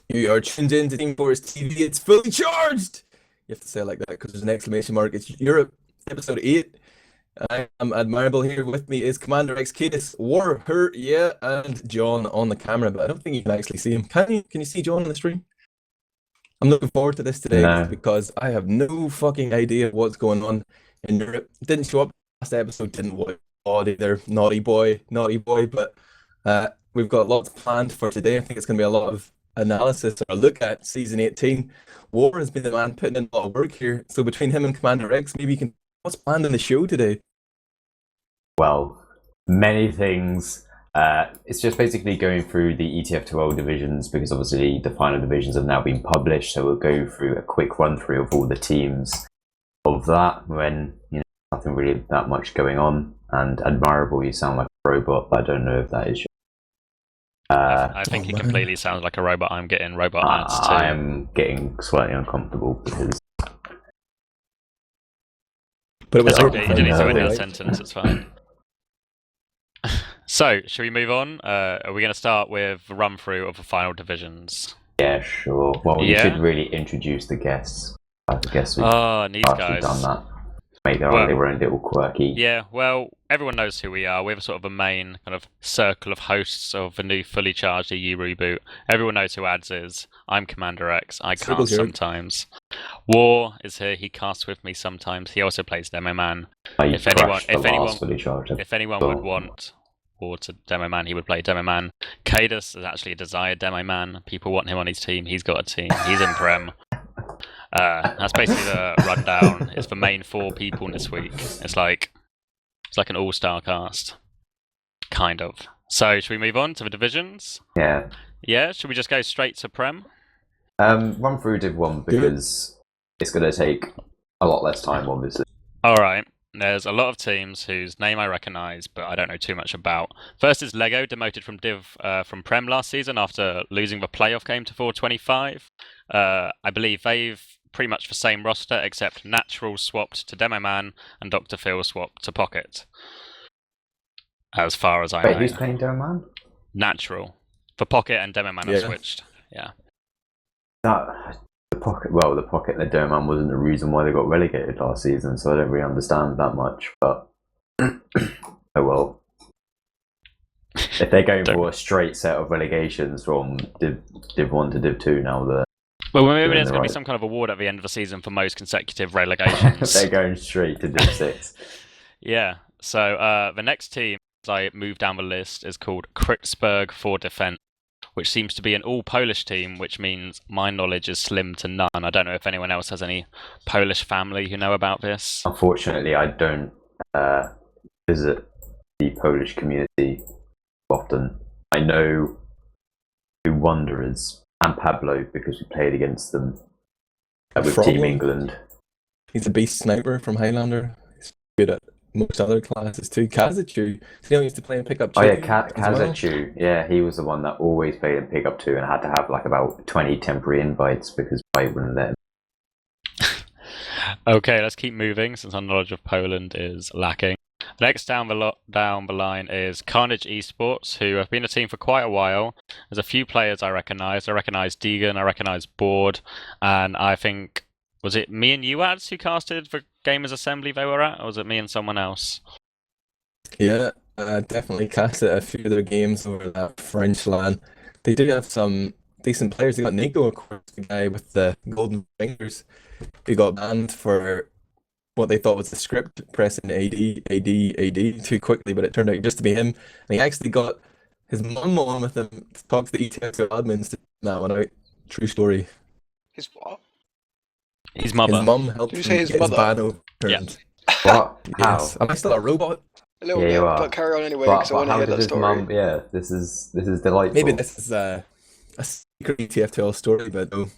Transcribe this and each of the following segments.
You are tuned in to teamfortress.tv. It's fully charged. You have to say it like that because there's an exclamation mark. It's Europe, episode 8. I am Admirable. Here with me is CommanderX, kaidus, WARHURYEAH, and John on the camera, but I don't think you can actually see him. Can you? Can you see John on the stream? I'm looking forward to this today No. because I have no fucking idea what's going on in Europe. Didn't show up last episode, didn't watch either. Naughty boy, but we've got lots planned for today. I think it's going to be a lot of analysis or a look at season 18. War has been the man putting in a lot of work here. So between him and CommanderX, maybe you can. What's planned in the show today? Well, many things. It's just basically going through the ETF12 divisions because obviously the final divisions have now been published. So we'll go through a quick run through of all the teams of that when nothing really that much going on. And Admirable, you sound like a robot, but I don't know if that is. I think he completely sounds like a robot. I'm getting robot ads too. I am getting slightly uncomfortable because. But it was okay. You didn't need to end right? that sentence. It's fine. So, should we move on? Are we going to start with a run through of the final divisions? Yeah, sure. Well, you should really introduce the guests. I guess we've these guys done that. Make their own little quirky. Yeah, well, everyone knows who we are. We're sort of a main kind of circle of hosts of the new fully charged EU reboot. Everyone knows who Ads is. I'm CommanderX. I cast sometimes. War is here. He casts with me sometimes. He also plays Demo Man. If anyone would want War to Demo Man, he would play Demo Man. Kaidus is actually a desired Demo Man. People want him on his team. He's got a team. He's in Prem. That's basically the rundown. It's the main 4 people this week. It's like an all-star cast, kind of. So should we move on to the divisions? Yeah. Yeah. Should we just go straight to Prem? Run through Div 1 because it's going to take a lot less time, obviously. All right. There's a lot of teams whose name I recognise, but I don't know too much about. First is Lego, demoted from from Prem last season after losing the playoff game to 425. I believe they've pretty much the same roster, except Natural swapped to Demo Man and Dr. Phil swapped to Pocket. As far as I know. Wait, who's playing Demo Man? Natural. For Pocket and Demo Man have switched. Yeah. The Pocket and the Demo Man wasn't the reason why they got relegated last season, so I don't really understand that much, but oh well. If they're going for a straight set of relegations from Div 1 to Div 2 now, well, maybe there's going to be some kind of award at the end of the season for most consecutive relegations. They're going straight to Div 6. Yeah, so the next team, as I move down the list, is called Kritzberg for Defense, which seems to be an all-Polish team, which means my knowledge is slim to none. I don't know if anyone else has any Polish family who know about this. Unfortunately, I don't visit the Polish community often. I know the Wanderers and Pablo because we played against them with Team England. He's a beast sniper from Highlander. He's good at most other classes too. Kazachu, he used to play in pickup 2. Oh yeah, Kazachu. Yeah, he was the one that always played in pickup 2 and had to have like about 20 temporary invites because I wouldn't let him. Okay, let's keep moving since our knowledge of Poland is lacking. Next down the line is Carnage Esports, who have been a team for quite a while. There's a few players I recognise. I recognise Deegan, I recognise Board, and I think, was it me and you, Ads, who casted the Gamers Assembly they were at, or was it me and someone else? Yeah, I definitely casted a few of their games over that French LAN. They do have some decent players. They got Nico, of course, the guy with the golden fingers, who got banned for what they thought was the script, pressing AD too quickly, but it turned out just to be him. And he actually got his mum on with him to talk to the ETF admins to that one out. True story. His what? His mother. His mum helped Did you him say his get mother? his ban overturned. What? Yes. How? Am I still a robot? A little bit, you are. but carry on anyway because I want to hear that story. Mum, yeah, this is delightful. Maybe this is a secret ETF12 story, but no,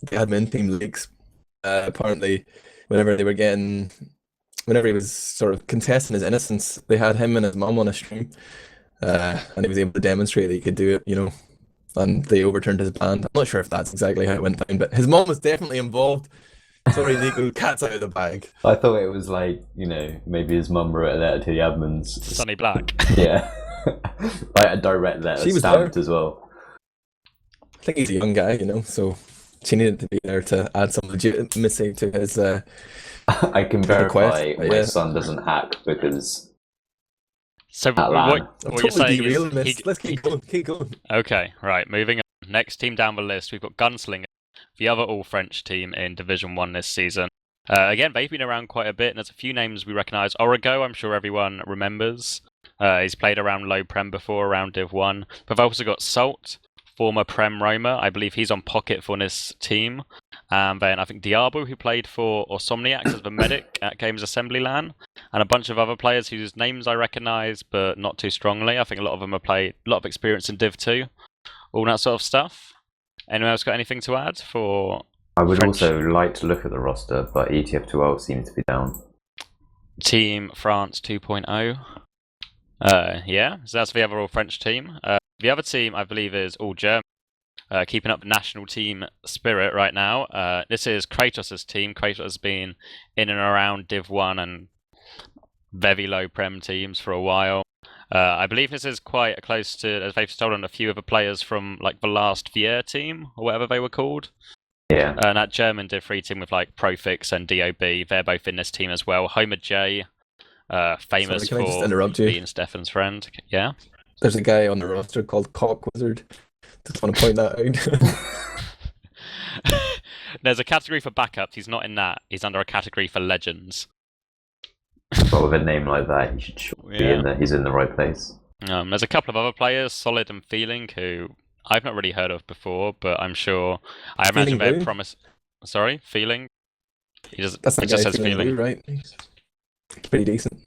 the admin team leaks. Apparently, whenever he was sort of contesting his innocence, they had him and his mum on a stream, and he was able to demonstrate that he could do it, and they overturned his ban. I'm not sure if that's exactly how it went down, but his mum was definitely involved. Sorry, Nico, cat's out of the bag. I thought it was like, maybe his mum wrote a letter to the admins. Sonny Black. Yeah. Like a direct letter, She was stamped there. as well. think he's a young guy, so she needed to be there to add some legitimacy to his I can verify request. my son doesn't hack because So at LAN. what I'm you're saying is derailing this. Let's keep going. Keep going. Okay, right. Moving on. Next team down the list, we've got Gunslinger, the other all-French team in Division 1 this season. Again, they've been around quite a bit, and there's a few names we recognise. Origo, I'm sure everyone remembers. He's played around low Prem before, around Div 1. But they've also got Salt, former Prem roamer. I believe he's on Pocket for this team. And then I think Diabo, who played for Osomniacs as the medic at Games Assembly LAN. And a bunch of other players whose names I recognise, but not too strongly. I think a lot of them have played a lot of experience in Div 2. All that sort of stuff. Anyone else got anything to add for I would French? also like to look at the roster, but ETF12 seems to be down. Team France 2.0. Yeah, so that's the other all-French team. The other team, I believe, is all German. Keeping up the national team spirit right now. This is Kratos' team. Kratos has been in and around Div 1 and very low Prem teams for a while. I believe this is quite close to, as they've stolen a few of the players from like the last Vier team, or whatever they were called. Yeah. And that German Div 3 team with like Profix and DOB, they're both in this team as well. Homer J, famous Sorry, can I just for interrupt you? being Stefan's friend. Yeah? There's a guy on the roster called Cock Wizard. Just want to point that out. There's a category for backups. He's not in that. He's under a category for legends. But with a name like that, he should surely be in there. He's in the right place. There's a couple of other players, Solid and Feeling, who I've not really heard of before, but I'm sure. I imagine Feeling they're Blue? Promise. Sorry, Feeling. That's He that guy just says Feeling Feeling. Blue, right? He's pretty decent.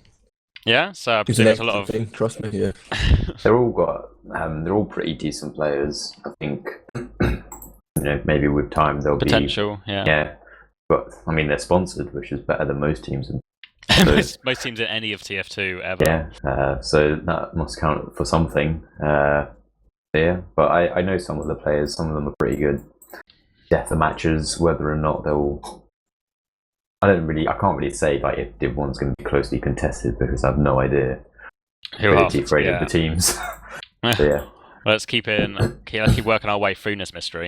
Yeah, so I He's presume an there's a lot of. excellent thing, trust me. Yeah. They're all pretty decent players. I think maybe with time they'll potential. be Yeah. Yeah, but I mean they're sponsored, which is better than most teams. most teams in any of TF2 ever. Yeah, so that must count for something. Yeah, but I know some of the players. Some of them are pretty good. Death matches, whether or not they'll. I can't really say like if Div 1's going to be closely contested because I have no idea. Who Ability asked? for any Yeah. of the teams. So, yeah. Let's keep working our way through this mystery.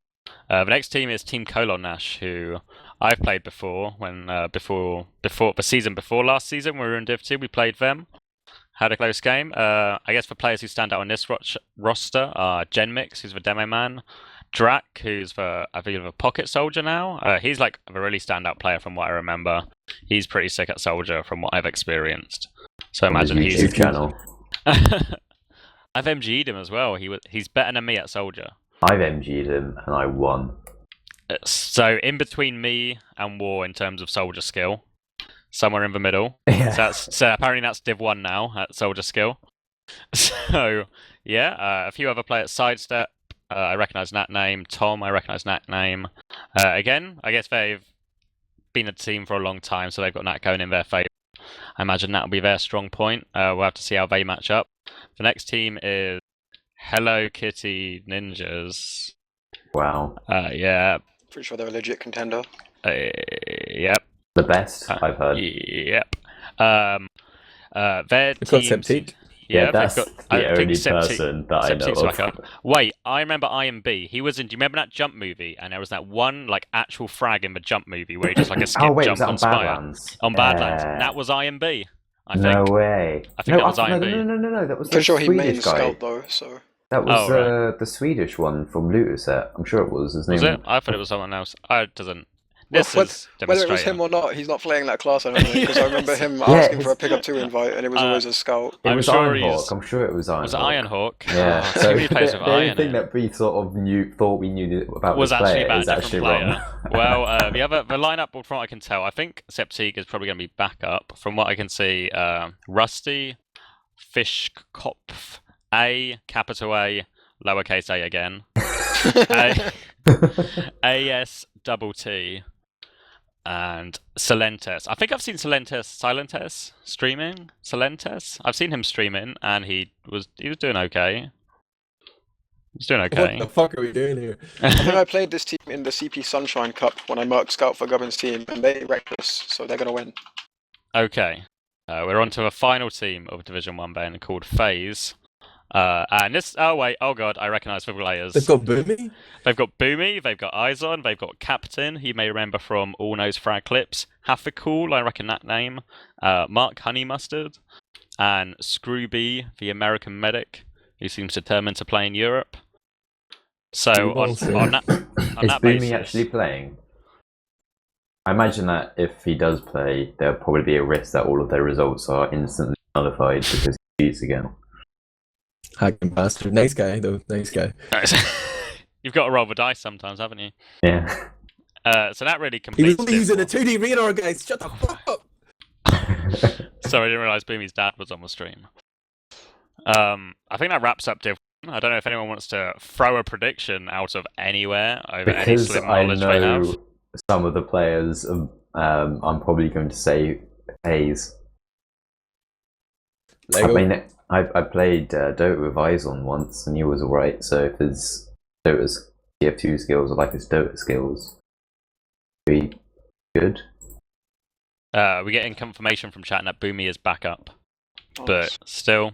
The next team is Team Colon Nash, who I've played before. When before the season before last season, we were in Div 2. We played them. Had a close game. I guess the players who stand out on this roster are Genmix, who's the demo man. Drac, who's I believe a pocket soldier now. He's like a really standout player from what I remember. He's pretty sick at soldier from what I've experienced. So I imagine his he's YouTube channel. I've MG'd him as well. He's better than me at soldier. I've MG'd him and I won. So in between me and War in terms of soldier skill, somewhere in the middle. Yeah. So apparently that's Div 1 now at soldier skill. So yeah, a few other players. Sidestep, I recognise that name. Tom, I recognise that name. Again, I guess they've been a team for a long time, so they've got that going in their favour. I imagine that'll be their strong point. We'll have to see how they match up. The next team is Hello Kitty Ninjas. Wow. Yeah. Pretty sure they're a legit contender. Yep. The best I've heard. Yep. Their We've got team. Septique. Yeah, that's they've got, the only Septique- person that I know Septique's of. like wait, I remember Iron B. He was in. Do you remember that Jump movie? And there was that one like actual frag in the Jump movie where he just like a skip Oh wait, jump was that on on Spire. Badlands? On Badlands. That was Iron B. I think. No way. I think that was no, Iron B. No. That was Pretty the sure he Swedish main guy. scout though, so. That was Oh, the Swedish one from Looter Set. I'm sure it was. His Was name. it? I thought it was someone else. It doesn't. Well, This is whether it was demonstrating. him or not, he's not playing that class, I don't think, because I remember him Yeah, asking for a it's- pickup 2 invite, and it was always a scout. It I'm was sure Ironhawk. I'm sure it was Ironhawk. Was it Ironhawk? Yeah. Oh, So too many players with the Iron only in thing it. that we sort of thought we knew about Was this actually player about is a actually different wrong. player. Well, the lineup, from what I can tell, I think Septique is probably going to be back up. From what I can see, Rusty, Fischkopf, A, capital A, lowercase a again, AS double T, and Silentes. I think I've seen Silentes streaming. Silentes. I've seen him streaming, and he was doing okay. He's doing okay. What the fuck are we doing here? I think I played this team in the CP Sunshine Cup when I marked scout for Gubbin's team, and they wrecked us, so they're going to win. Okay. We're on to a final team of Division 1 then called FaZe. And this, oh wait, oh god, I recognise the players. They've got Boomy. They've got Boomy, they've got Izon, they've got Captain, you may remember from All Nose Frag Clips, Hafficool, I reckon that name, Mark Honey Mustard, and Scrooby, the American medic, who seems determined to play in Europe. So on that Is Boomy basis, actually playing? I imagine that if he does play, there'll probably be a risk that all of their results are instantly nullified because he cheats again. Hacking bastard. Nice guy, though. Nice guy. you've got to roll the dice sometimes, haven't you? Yeah. So that really He completes. was only using a 2D radar, guys. Shut the fuck up. Sorry, I didn't realise Boomy's dad was on the stream. I think that wraps up Div 1. I don't know if anyone wants to throw a prediction out of anywhere over any Because slim I knowledge they have. know some of the players, I'm probably going to say Hayes. I Lego. mean, I played Dota with Izon once, and he was alright. So if his Dota's TF2 skills are like his Dota skills, be good. We're getting confirmation from chat that Boomy is back up, Nice. but still,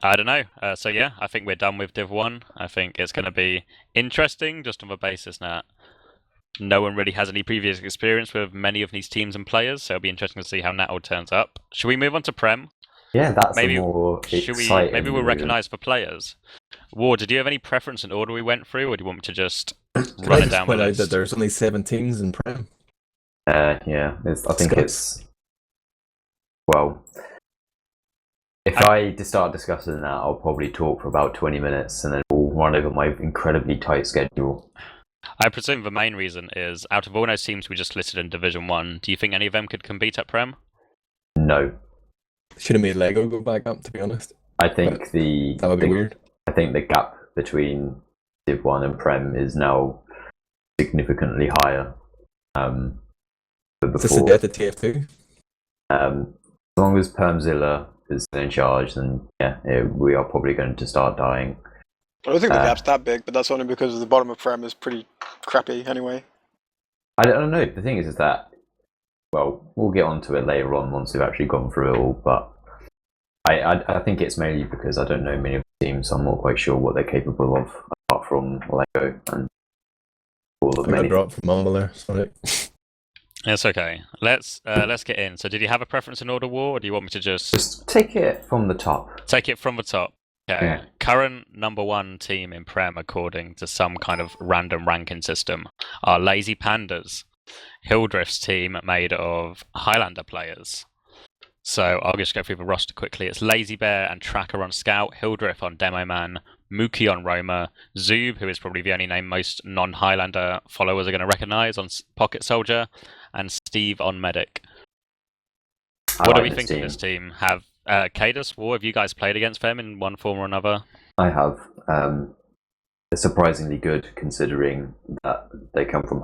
I don't know. So yeah, I think we're done with Div 1. I think it's going to be interesting, just on the basis that no one really has any previous experience with many of these teams and players, so it'll be interesting to see how that all turns up. Should we move on to Prem? Yeah, that's Maybe- a more exciting. Maybe we'll move. recognise the players. War, did you have any preference in order we went through, or do you want me to just Can run I it just down the point out list? that there's only 7 teams in Prem? Yeah, I think Discuss. it's well. If I start discussing that, I'll probably talk for about 20 minutes, and then we'll run over my incredibly tight schedule. I presume the main reason is, out of all those teams we just listed in Division 1, do you think any of them could compete at Prem? No, Should have made Lego go back up, to be honest. I think That would be weird. I think the gap between Div 1 and Prem is now significantly higher. But Is this a before, death of TF2? as long as Permzilla is still in charge, then yeah, we are probably going to start dying. I don't think the gap's that big, but that's only because the bottom of Prem is pretty crappy anyway. I don't know. The thing is that, well, we'll get onto it later on once we've actually gone through it all, but I think it's mainly because I don't know many of the teams, so I'm not quite sure what they're capable of, apart from Lego and all of I got many. dropped from all there. Sorry. It's okay. Let's get in. So did you have a preference in order, War, or do you want me to Just take it from the top. take it from the top? Okay. Yeah. Current number 1 team in Prem, according to some kind of random ranking system, are Lazy Pandas, Hildrift's team made of Highlander players. So I'll just go through the roster quickly. It's Lazy Bear and Tracker on Scout, Hildrift on Demo Man, Mookie on Roamer, Zoob, who is probably the only name most non-Highlander followers are going to recognise, on Pocket Soldier, and Steve on Medic. What do we think of this team? Have kaidus, War, have you guys played against them in one form or another? I have. They're surprisingly good considering that they come from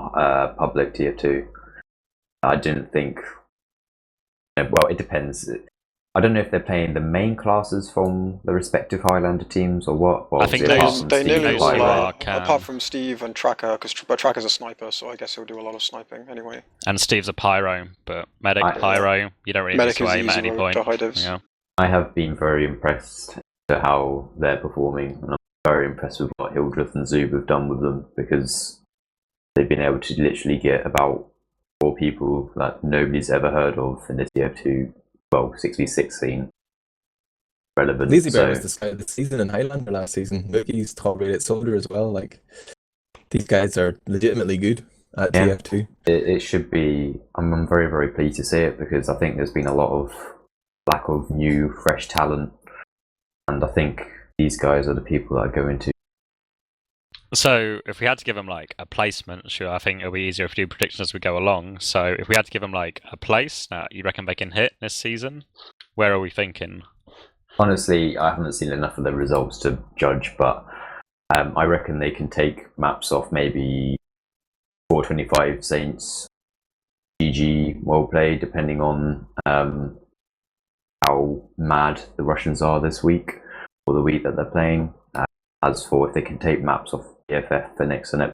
public TF2. I didn't think. Well, it depends. I don't know if they're playing the main classes from the respective Highlander teams or what. But I think obviously They apart from nearly Steve all Pyro- are, can. apart from Steve and Tracker, but Tracker's a sniper, so I guess he'll do a lot of sniping anyway. And Steve's a pyro, but medic, pyro, you don't really Medic is dissuade him at easy any point. to high divs. Yeah. I have been very impressed with how they're performing, and I'm very impressed with what Hildreth and Zoob have done with them, because they've been able to literally get about 4 people that nobody's ever heard of in the TF2, well, 6v6 scene. Relevant. Lazy Bear so- was the start of the season in Highlander last season. Mookie's top rated soldier as well. Like, these guys are legitimately good at Yeah. TF2. It should be. I'm very, very pleased to see it, because I think there's been a lot of lack of new, fresh talent, and I think these guys are the people that are going to. So if we had to give them like a placement, sure, I think it'll be easier if we do predictions as we go along. So if we had to give them like a place, now you reckon they can hit this season? Where are we thinking? Honestly, I haven't seen enough of the results to judge, but I reckon they can take maps off maybe 425 Saints, GG, well played, depending on how mad the Russians are this week, or the week that they're playing. As for if they can take maps off EFF, Fenix, and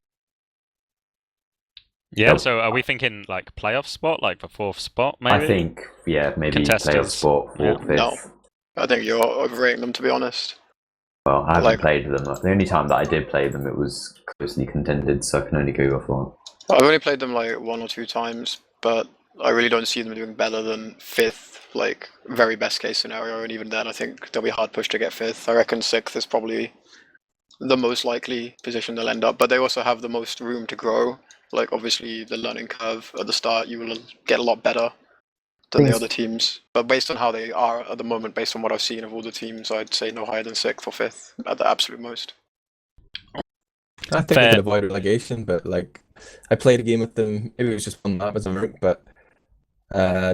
Yeah, Oh. so are we thinking like playoff spot, like the 4th spot maybe? I think, yeah, maybe Contesters. playoff spot, 4th, Yeah. 5th. No. I think you're overrating them, to be honest. Well, I haven't played them. The only time that I did play them, it was closely contended, so I can only go off one. I've only played them like 1 or 2 times, but I really don't see them doing better than 5th, like very best case scenario, and even then I think they'll be hard pushed to get 5th. I reckon 6th is probably the most likely position they'll end up, but they also have the most room to grow. Like obviously the learning curve at the start, you will get a lot better than the other teams. But based on how they are at the moment, based on what I've seen of all the teams, I'd say no higher than 6th or 5th at the absolute most. I think they could avoid relegation, but like I played a game with them. Maybe it was just one map as a merc, but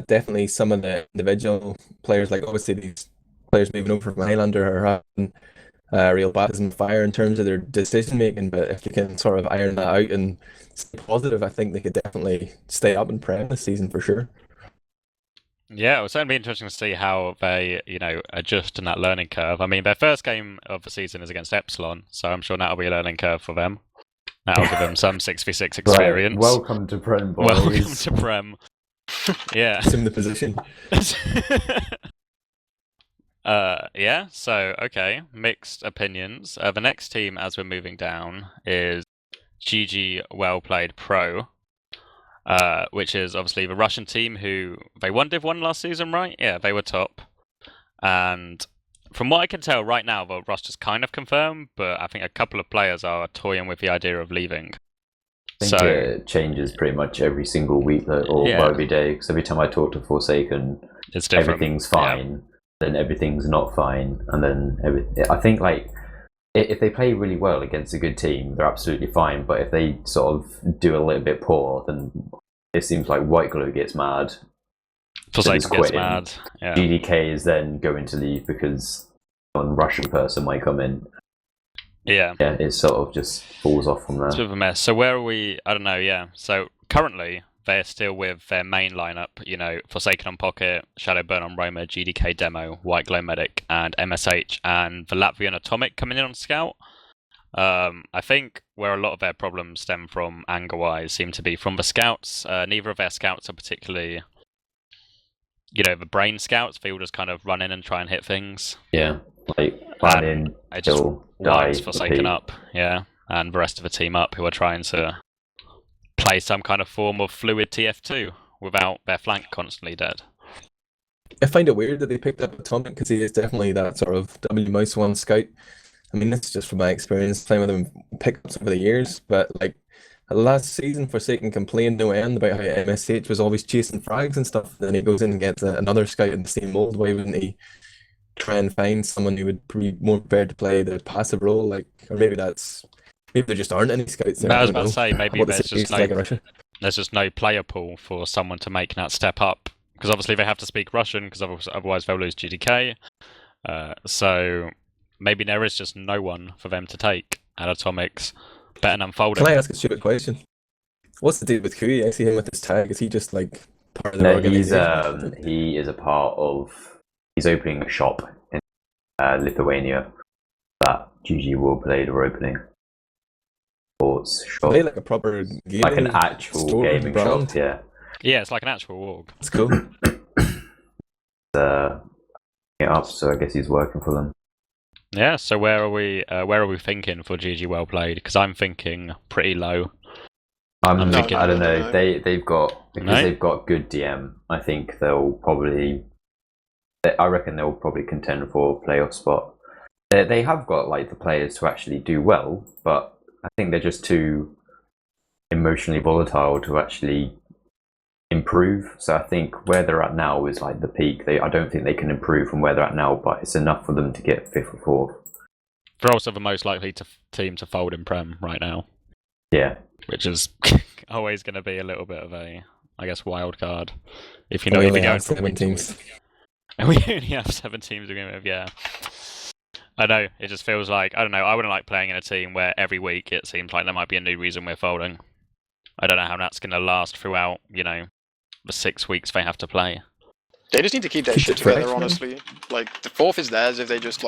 definitely some of the individual players, like obviously these players moving over from Highlander are having real baptism of fire in terms of their decision making. But if they can sort of iron that out and stay positive, I think they could definitely stay up in Prem this season for sure. Yeah, it will certainly be interesting to see how they, adjust in that learning curve. I mean, their first game of the season is against Epsilon, so I'm sure that'll be a learning curve for them. That'll give them some 6v6 experience. Right. Welcome to Prem, boys. Welcome to Prem. Yeah. Assume the position. Yeah, so, okay, mixed opinions. The next team, as we're moving down, is GG Well Played Pro. Which is obviously the Russian team who they won Div 1 last season, right? Yeah, they were top. And from what I can tell right now, the roster's kind of confirmed, but I think a couple of players are toying with the idea of leaving. I think it changes pretty much every single week or every day, because every time I talk to Forsaken, it's different. Everything's fine, then everything's not fine, and then I think like if they play really well against a good team, they're absolutely fine. But if they sort of do a little bit poor, then it seems like White Glue gets mad. Forsaken gets mad. Yeah. GDK is then going to leave because one Russian person might come in. Yeah. Yeah, it sort of just falls off from there. It's a bit of a mess. So where are we? I don't know, yeah. So currently, they're still with their main lineup, Forsaken on Pocket, Shadowburn on Roma, GDK Demo, White Glow Medic, and MSH, and the Latvian Atomic coming in on Scout. I think where a lot of their problems stem from, anger-wise, seem to be from the Scouts. Neither of their Scouts are particularly, the brain Scouts. They all just kind of run in and try and hit things. Yeah, like plan in, it just winds Forsaken repeat. up, yeah, and the rest of the team up who are trying to play some kind of form of fluid TF2 without their flank constantly dead. I find it weird that they picked up Atomic because he is definitely that sort of W Mouse 1 scout. I mean, that's just from my experience playing with him pickups over the years. But like last season, Forsaken complained no end about how MSH was always chasing frags and stuff. Then he goes in and gets another scout in the same mold. Why wouldn't he try and find someone who would be more prepared to play the passive role? Like, or maybe there just aren't any scouts there. I was about to say maybe there's just no player pool for someone to make that step up, because obviously they have to speak Russian because otherwise they'll lose GDK. So maybe there is just no one for them to take at Atomic's bet and unfolding. Can I ask a stupid question? What's the deal with Kui? I see him with his tag. Is he just like part of the organization? He is a part of. He's opening a shop in Lithuania that GG Will Played are opening. Sports shop. They like a proper gaming, like an actual gaming shop, yeah. Yeah, it's like an actual org. That's cool. Up, so I guess he's working for them. Yeah, so where are we thinking for GG Well Played? Because I'm thinking pretty low. I'm thinking, I don't know. They've got good DM. I think I reckon they'll probably contend for a playoff spot. They have got like the players to actually do well, but I think they're just too emotionally volatile to actually improve. So I think where they're at now is like the peak. I don't think they can improve from where they're at now, but it's enough for them to get 5th or 4th. They're also the most likely team to fold in Prem right now. Yeah. Which is always going to be a little bit of a, I guess, wild card. If you're going for 7 teams. And we only have 7 teams to begin with, yeah. I know, it just feels like, I don't know, I wouldn't like playing in a team where every week it seems like there might be a new reason we're folding. I don't know how that's going to last throughout, the 6 weeks they have to play. They just need to keep their shit together, honestly. Like, the 4th is theirs if they just,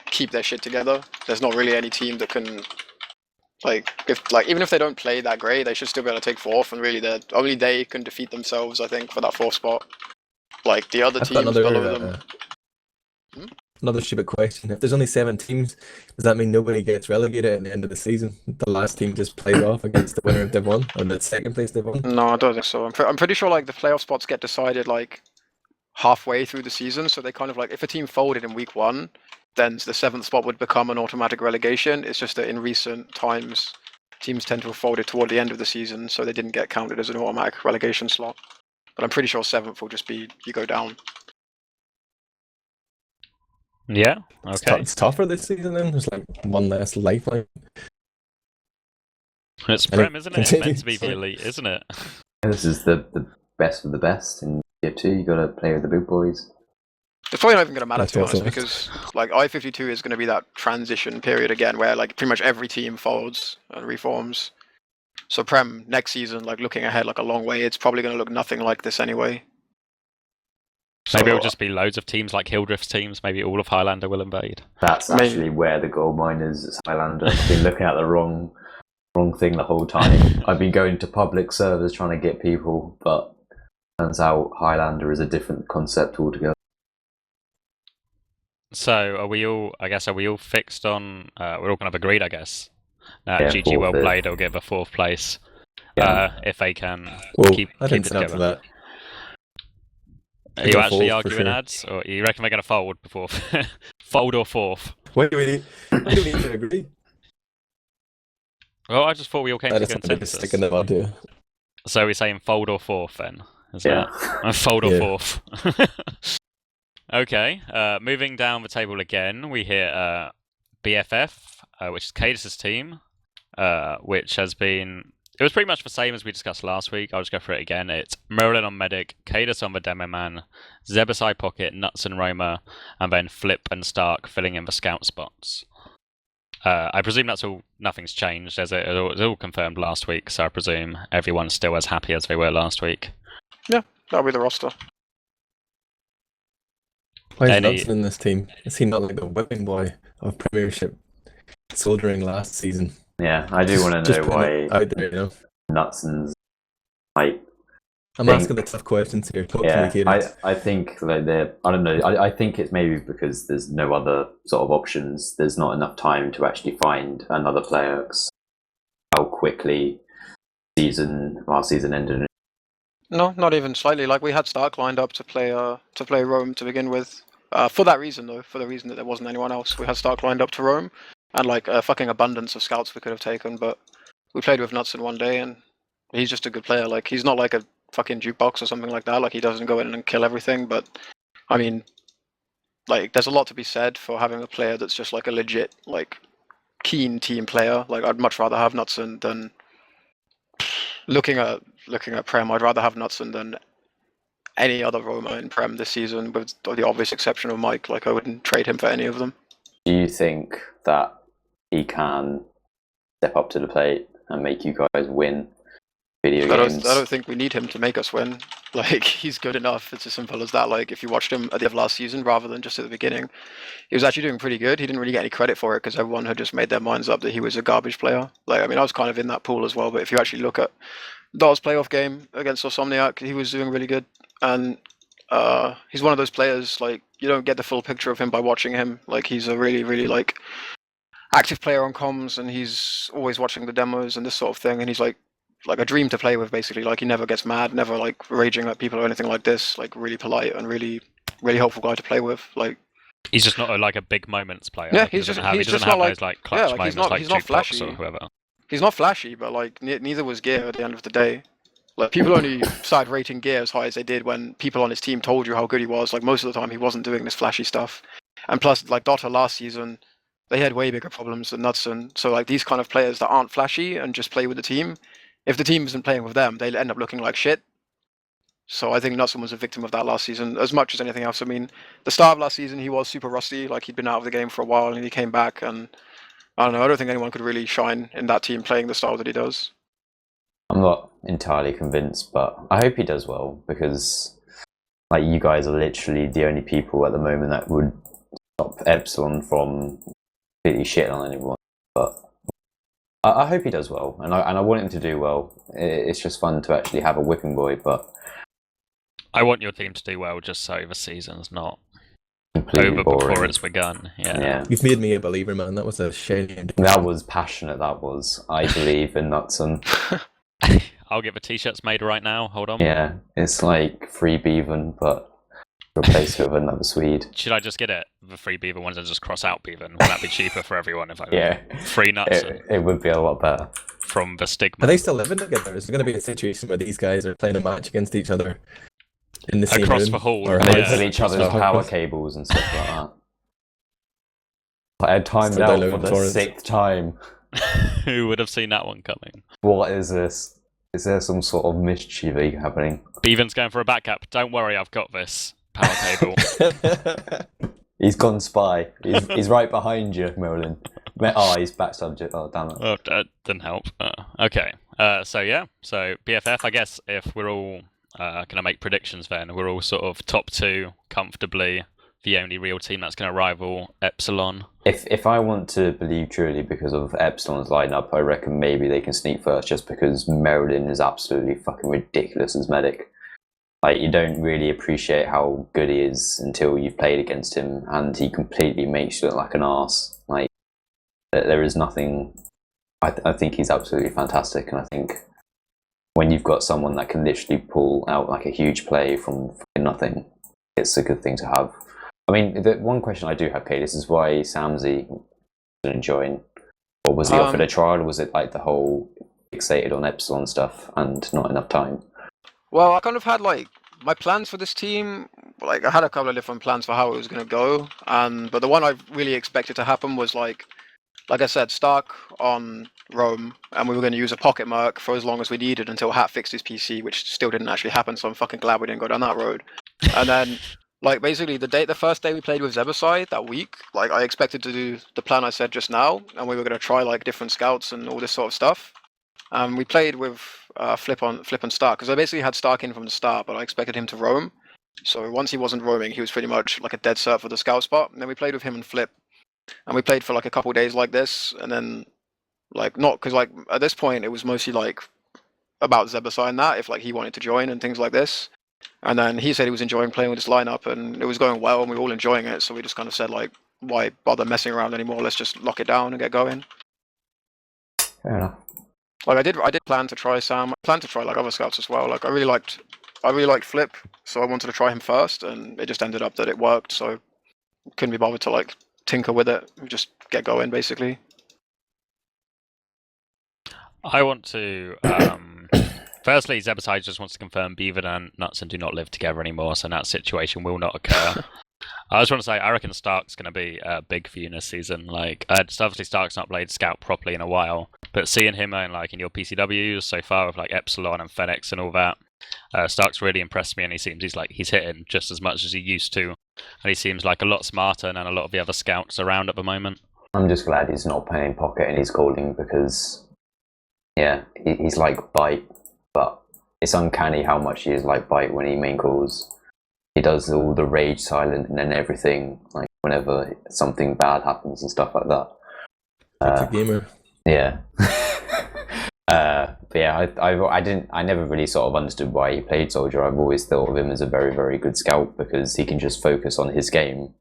keep their shit together. There's not really any team that can, even if they don't play that great, they should still be able to take 4th, and really, only they can defeat themselves, I think, for that 4th spot. Like, the other teams below them... Another stupid question. If there's only 7 teams, does that mean nobody gets relegated at the end of the season? The last team just plays off against the winner of Div 1 or the second place Div 1? No, I don't think so. I'm pretty sure like the playoff spots get decided like halfway through the season, so they kind of like if a team folded in week 1, then the 7th spot would become an automatic relegation. It's just that in recent times, teams tend to have folded toward the end of the season, so they didn't get counted as an automatic relegation slot. But I'm pretty sure 7th will just be you go down. Yeah. Okay. It's tougher this season then. There's like one less lifeline. It's Prem, isn't it? It's meant to be the elite, isn't it? This is the best of the best in Tier 2. You got to play with the big boys. It's probably not even going to matter, That's to be honest, awesome. because like I-52 is going to be that transition period again, where like pretty much every team folds and reforms. So Prem next season, like looking ahead like a long way, it's probably going to look nothing like this anyway. Maybe So, it'll just be loads of teams like Hildrift's teams. Maybe all of Highlander will invade. That's Maybe. actually where the gold mine is. It's Highlander. I've been looking at the wrong thing the whole time. I've been going to public servers trying to get people, but turns out Highlander is a different concept altogether. So are we all fixed on? We're all kind of agreed, I guess. Yeah, GG well 4th. played. Will give a 4th place Yeah. if they can Well, keep I it didn't sign up for together. that. Are you go actually 4th for arguing sure. ads, or you reckon they're going to fold before fold or 4th? Why do we need to agree? Well, I just thought we all came I to decided to consensus. stick in the mud, yeah. So we're saying fold or 4th then? Is Yeah. that fold or Yeah. 4th? Okay. Moving down the table again, we hear BFF, which is Kaidus' team, which has been. It was pretty much the same as we discussed last week. I'll just go through it again. It's Merlin on Medic, Kaidus on the Demo Man, Zebasai Pocket, Nuts and Roma, and then Flip and Stark filling in the scout spots. I presume that's all. Nothing's changed. It was all confirmed last week, so I presume everyone's still as happy as they were last week. yeah, that'll be the roster. Why is Any- Nuts in this team? Is he not like the whipping boy of Premiership soldiering last season? Yeah, I do want to Just know putting why it out there, you know? Nutson's like. I'm Think- asking the tough questions here. Talk to Yeah, me, Kaidus. I think like I don't know. I think it's maybe because there's no other sort of options. There's not enough time to actually find another player. 'Cause how quickly last season ended. No, not even slightly. Like we had Stark lined up to play Rome to begin with. For that reason though, for the reason that there wasn't anyone else, we had Stark lined up to Rome, and like a fucking abundance of scouts we could have taken. But we played with Knudsen one day, and he's just a good player. Like he's not like a fucking jukebox or something like that. Like he doesn't go in and kill everything. But I mean, like there's a lot to be said for having a player that's just like a legit like keen team player. Like I'd much rather have Knudsen than looking at Prem. I'd rather have Knudsen than any other Roma in Prem this season, with the obvious exception of Mike. Like I wouldn't trade him for any of them. Do you think that he can step up to the plate and make you guys win video games? I don't think we need him to make us win. Like he's good enough. It's as simple as that. Like if you watched him at the end of last season rather than just at the beginning, he was actually doing pretty good. He didn't really get any credit for it because everyone had just made their minds up that he was a garbage player. Like I mean, I was kind of in that pool as well. But if you actually look at Dar's playoff game against Osomniac, he was doing really good. And he's one of those players, like, you don't get the full picture of him by watching him. Like, he's a really, really, like, active player on comms, and he's always watching the demos and this sort of thing, and he's, like a dream to play with, basically. Like, he never gets mad, never, like, raging at people or anything like this. Like, really polite and really, really helpful guy to play with. Like, he's just not like a big moments player. Yeah, Like, he he's doesn't just- have, he's he doesn't just have not those like clutch yeah, like, moments he's not- like he's not Jukebox flashy. or whoever. he's not flashy, but, like, neither was Gear at the end of the day. Like, people only started rating Gear as high as they did when people on his team told you how good he was. Like, most of the time, he wasn't doing this flashy stuff. And plus, like, Dota last season, they had way bigger problems than Knudsen. So, like, these kind of players that aren't flashy and just play with the team, if the team isn't playing with them, they end up looking like shit. So I think Knudsen was a victim of that last season, as much as anything else. I mean, the start of last season, he was super rusty. Like, he'd been out of the game for a while, and he came back, and I don't know, I don't think anyone could really shine in that team playing the style that he does. I'm not entirely convinced, but I hope he does well because, like, you guys are literally the only people at the moment that would stop Epsilon from completely shitting on anyone. But I hope he does well, and I want him to do well. It's just fun to actually have a whipping boy, but I want your team to do well just so the season's not Completely over boring. before it's begun. Yeah. You've made me a believer, man. That was a shame. That was passionate. That was. I believe in Nutson. I'll get the t-shirts made right now. Hold on. Yeah, it's like free Beaven, but replaced with another Swede. Should I just get it, the free Beaver ones, and just cross out Beaver? Would that be cheaper for everyone if I free nuts it would be a lot better. from the stigma? Are they still living together? Is there going to be a situation where these guys are playing a match against each other in the same Across room? the hall, Or And they yeah. pull each other's Stuff. power cables and stuff like that. I had timed Still out for downloading the torrents. 6th time. Who would have seen that one coming? What is this? Is there some sort of mischief happening? Beaven's going for a back cap. Don't worry, I've got this. Power cable. He's gone spy. He's right behind you, Merlin. Oh, he's backstabbed you. Oh, damn it. Oh, that didn't help. Okay. So BFF, I guess if we're all going to make predictions then, we're all sort of top 2 comfortably, the only real team that's going to rival Epsilon. If I want to believe truly because of Epsilon's lineup, I reckon maybe they can sneak first just because Merlin is absolutely fucking ridiculous as medic. Like, you don't really appreciate how good he is until you've played against him, and he completely makes you look like an arse. Like, there is nothing. I think he's absolutely fantastic, and I think when you've got someone that can literally pull out like a huge play from nothing, it's a good thing to have. I mean, the one question I do have, Kaidus, is why Samsey didn't join. Or was he offered a trial, or was it like the whole fixated on Epsilon stuff and not enough time? Well, I kind of had like my plans for this team. Like, I had a couple of different plans for how it was going to go, but the one I really expected to happen was like I said, Stark on Rome, and we were going to use a pocket merc for as long as we needed until Hat fixed his PC, which still didn't actually happen. So I'm fucking glad we didn't go down that road. And then, like, basically the first day we played with Zebasai that week, like, I expected to do the plan I said just now, and we were going to try like different scouts and all this sort of stuff. We played with Flip and Stark, because I basically had Stark in from the start, but I expected him to roam. So once he wasn't roaming, he was pretty much like a dead cert for the scout spot. And then we played with him and Flip, and we played for like a couple days like this, and then like not because like at this point it was mostly like about Zebasai and that if like he wanted to join and things like this. And then he said he was enjoying playing with this lineup, and it was going well, and we were all enjoying it. So we just kind of said like, why bother messing around anymore? Let's just lock it down and get going. Fair enough. Like I did plan to try Sam. I planned to try like other scouts as well. Like I really liked Flip, so I wanted to try him first, and it just ended up that it worked. So couldn't be bothered to like tinker with it. Just get going basically. I want to. Firstly, Zebasai just wants to confirm Beaver and Nutson do not live together anymore, so that situation will not occur. I just want to say, I reckon Stark's going to be big for you this season. Like, obviously Stark's not played Scout properly in a while, but seeing him in your PCWs so far with like Epsilon and Fenix and all that, Stark's really impressed me, and he seems he's hitting just as much as he used to, and he seems like a lot smarter than a lot of the other scouts around at the moment. I'm just glad he's not playing Pocket and he's calling, because yeah, he's like Bite, but it's uncanny how much he is like Bite when he main calls. He does all the rage silent and then everything, like whenever something bad happens and stuff like that. It's a gamer. Yeah. But yeah, I never really sort of understood why he played Soldier. I've always thought of him as a very, very good scout because he can just focus on his game.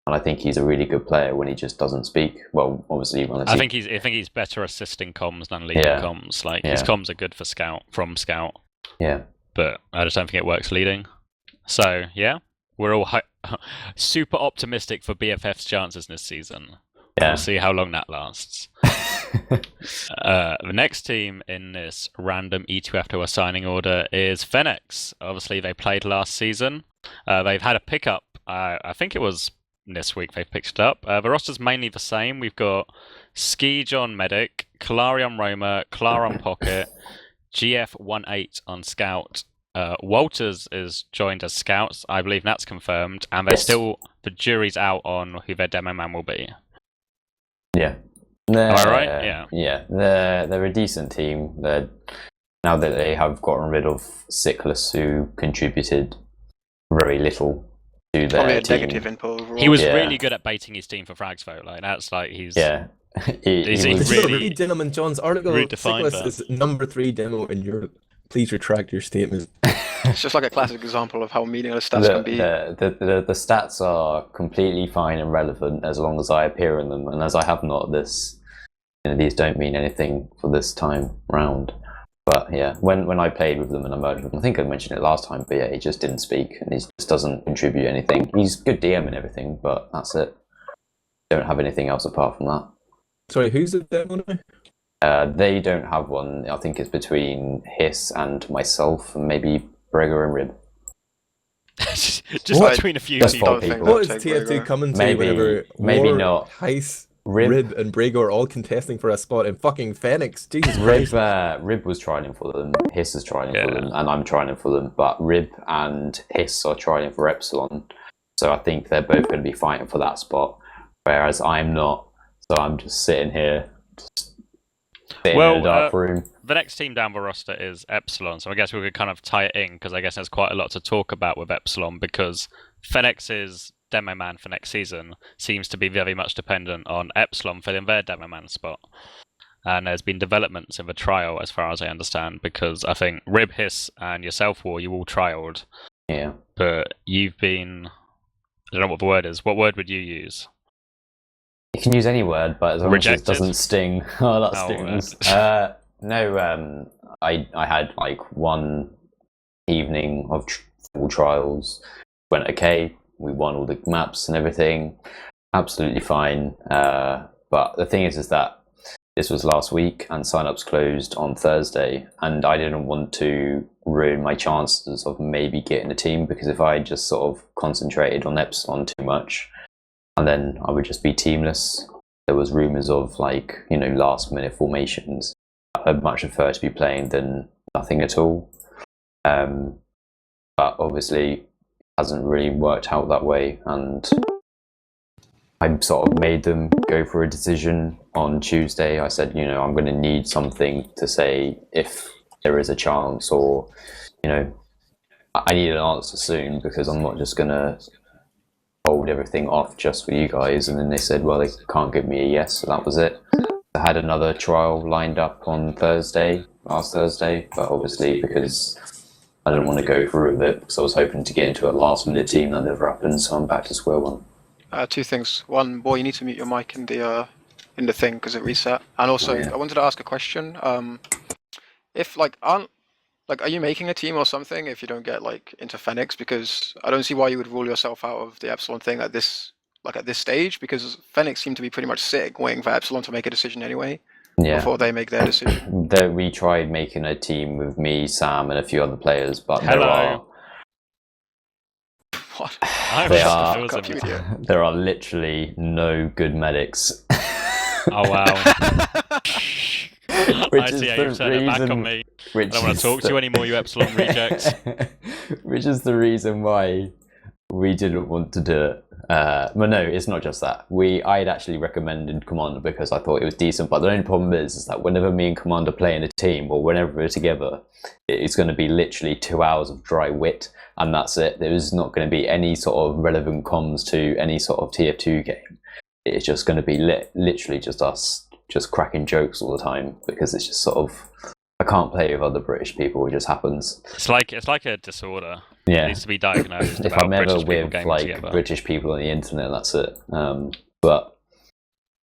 And I think he's a really good player when he just doesn't speak. Well, obviously, I think he's better assisting comms than leading comms. Like his comms are good for Scout from Scout. Yeah. But I just don't think it works leading. So yeah, we're all super optimistic for BFF's chances this season. Yeah. We'll see how long that lasts. The next team in this random E2F to assigning order is Fenix. Obviously, they played last season. They've had a pickup. I think it was this week they've picked it up. The roster's mainly the same. We've got Ski John Medic, Kalari on Roamer, Clara on Pocket, GF18 on Scout. Walters is joined as Scouts. I believe that's confirmed. And they're still, the jury's out on who their demo man will be. Yeah. Am I right? Yeah. Yeah. They're a decent team. Now that they have gotten rid of Sickless, who contributed very little to their Probably a team. negative input overall. He was really good at baiting his team for frags vote. Like that's like he's he He's was, really- Read Gentleman John's article. really defined Cyclist is number 3 demo in Europe. Please retract your statement. It's just like a classic example of how meaningless stats can be. The stats are completely fine and relevant as long as I appear in them, and as I have not, these don't mean anything for this time round. But yeah, when I played with them and I murdered them, I think I mentioned it last time, but yeah, he just didn't speak and he just doesn't contribute anything. He's good DM and everything, but that's it. Don't have anything else apart from that. Sorry, who's the demo now? They don't have one. I think it's between Hiss and myself, and maybe Brego and Rib. just What? between a few Just people. four people. What is Take TF2 Brego. coming to Maybe- whenever maybe War, not. Heiss, Rib- Rib and Brago are all contesting for a spot in fucking Fenix? Jesus Christ. Rib was trying for them, Hiss is trying for Yeah. them, and I'm trying for them. But Rib and Hiss are trying for Epsilon, so I think they're both going to be fighting for that spot. Whereas I'm not, so I'm just sitting here, sitting in a dark room. The next team down the roster is Epsilon, so I guess we could kind of tie it in because I guess there's quite a lot to talk about with Epsilon because Fenix's demo man for next season seems to be very much dependent on Epsilon filling their demo man spot. And there's been developments in the trial, as far as I understand, because I think Rib, Hiss, and yourself, War, you all trialed, Yeah. but you've been. I don't know what the word is. What word would you use? You can use any word, but as long as Rejected? it doesn't sting. Oh, that Oh, stings. I had like one evening of full trials. Went okay. We won all the maps and everything. Absolutely fine. But the thing is that this was last week and sign-ups closed on Thursday, and I didn't want to ruin my chances of maybe getting a team, because if I just sort of concentrated on Epsilon too much, and then I would just be teamless. There was rumours of last minute formations. I'd much prefer to be playing than nothing at all. But obviously it hasn't really worked out that way, and I sort of made them go for a decision on Tuesday. I said, I'm going to need something to say if there is a chance, or, I need an answer soon, because I'm not just going to hold everything off just for you guys. And then they said, well, they can't give me a yes, so that was it. I had another trial lined up on last Thursday, but obviously because I didn't want to go through with it, because I was hoping to get into a last minute team, that never happened, so I'm back to square one. Two things. One, boy, you need to mute your mic in the thing because it reset. And also, Oh, yeah. I wanted to ask a question. If are you making a team or something if you don't get into Fenix? Because I don't see why you would rule yourself out of the Epsilon thing at this stage, because Fenix seem to be pretty much sitting waiting for Epsilon to make a decision anyway. Yeah. Before they make their decision. We tried making a team with me, Sam, and a few other players, but Hello. What? there are literally no good medics. Oh wow. I see how you've turned it back on me. I don't want to talk to you anymore, you Epsilon rejects. Which is the reason why we didn't want to do it. But no, it's not just that. I had actually recommended Commander because I thought it was decent, but the only problem is that whenever me and Commander play in a team, or whenever we're together, it's going to be literally 2 hours of dry wit, and that's it. There's not going to be any sort of relevant comms to any sort of TF2 game. It's just going to be literally just us just cracking jokes all the time, because it's just sort of, I can't play with other British people. It just happens. It's like a disorder. Yeah. It needs to be diagnosed. If about I'm ever British people with gaming like together. British people on the internet, that's it. But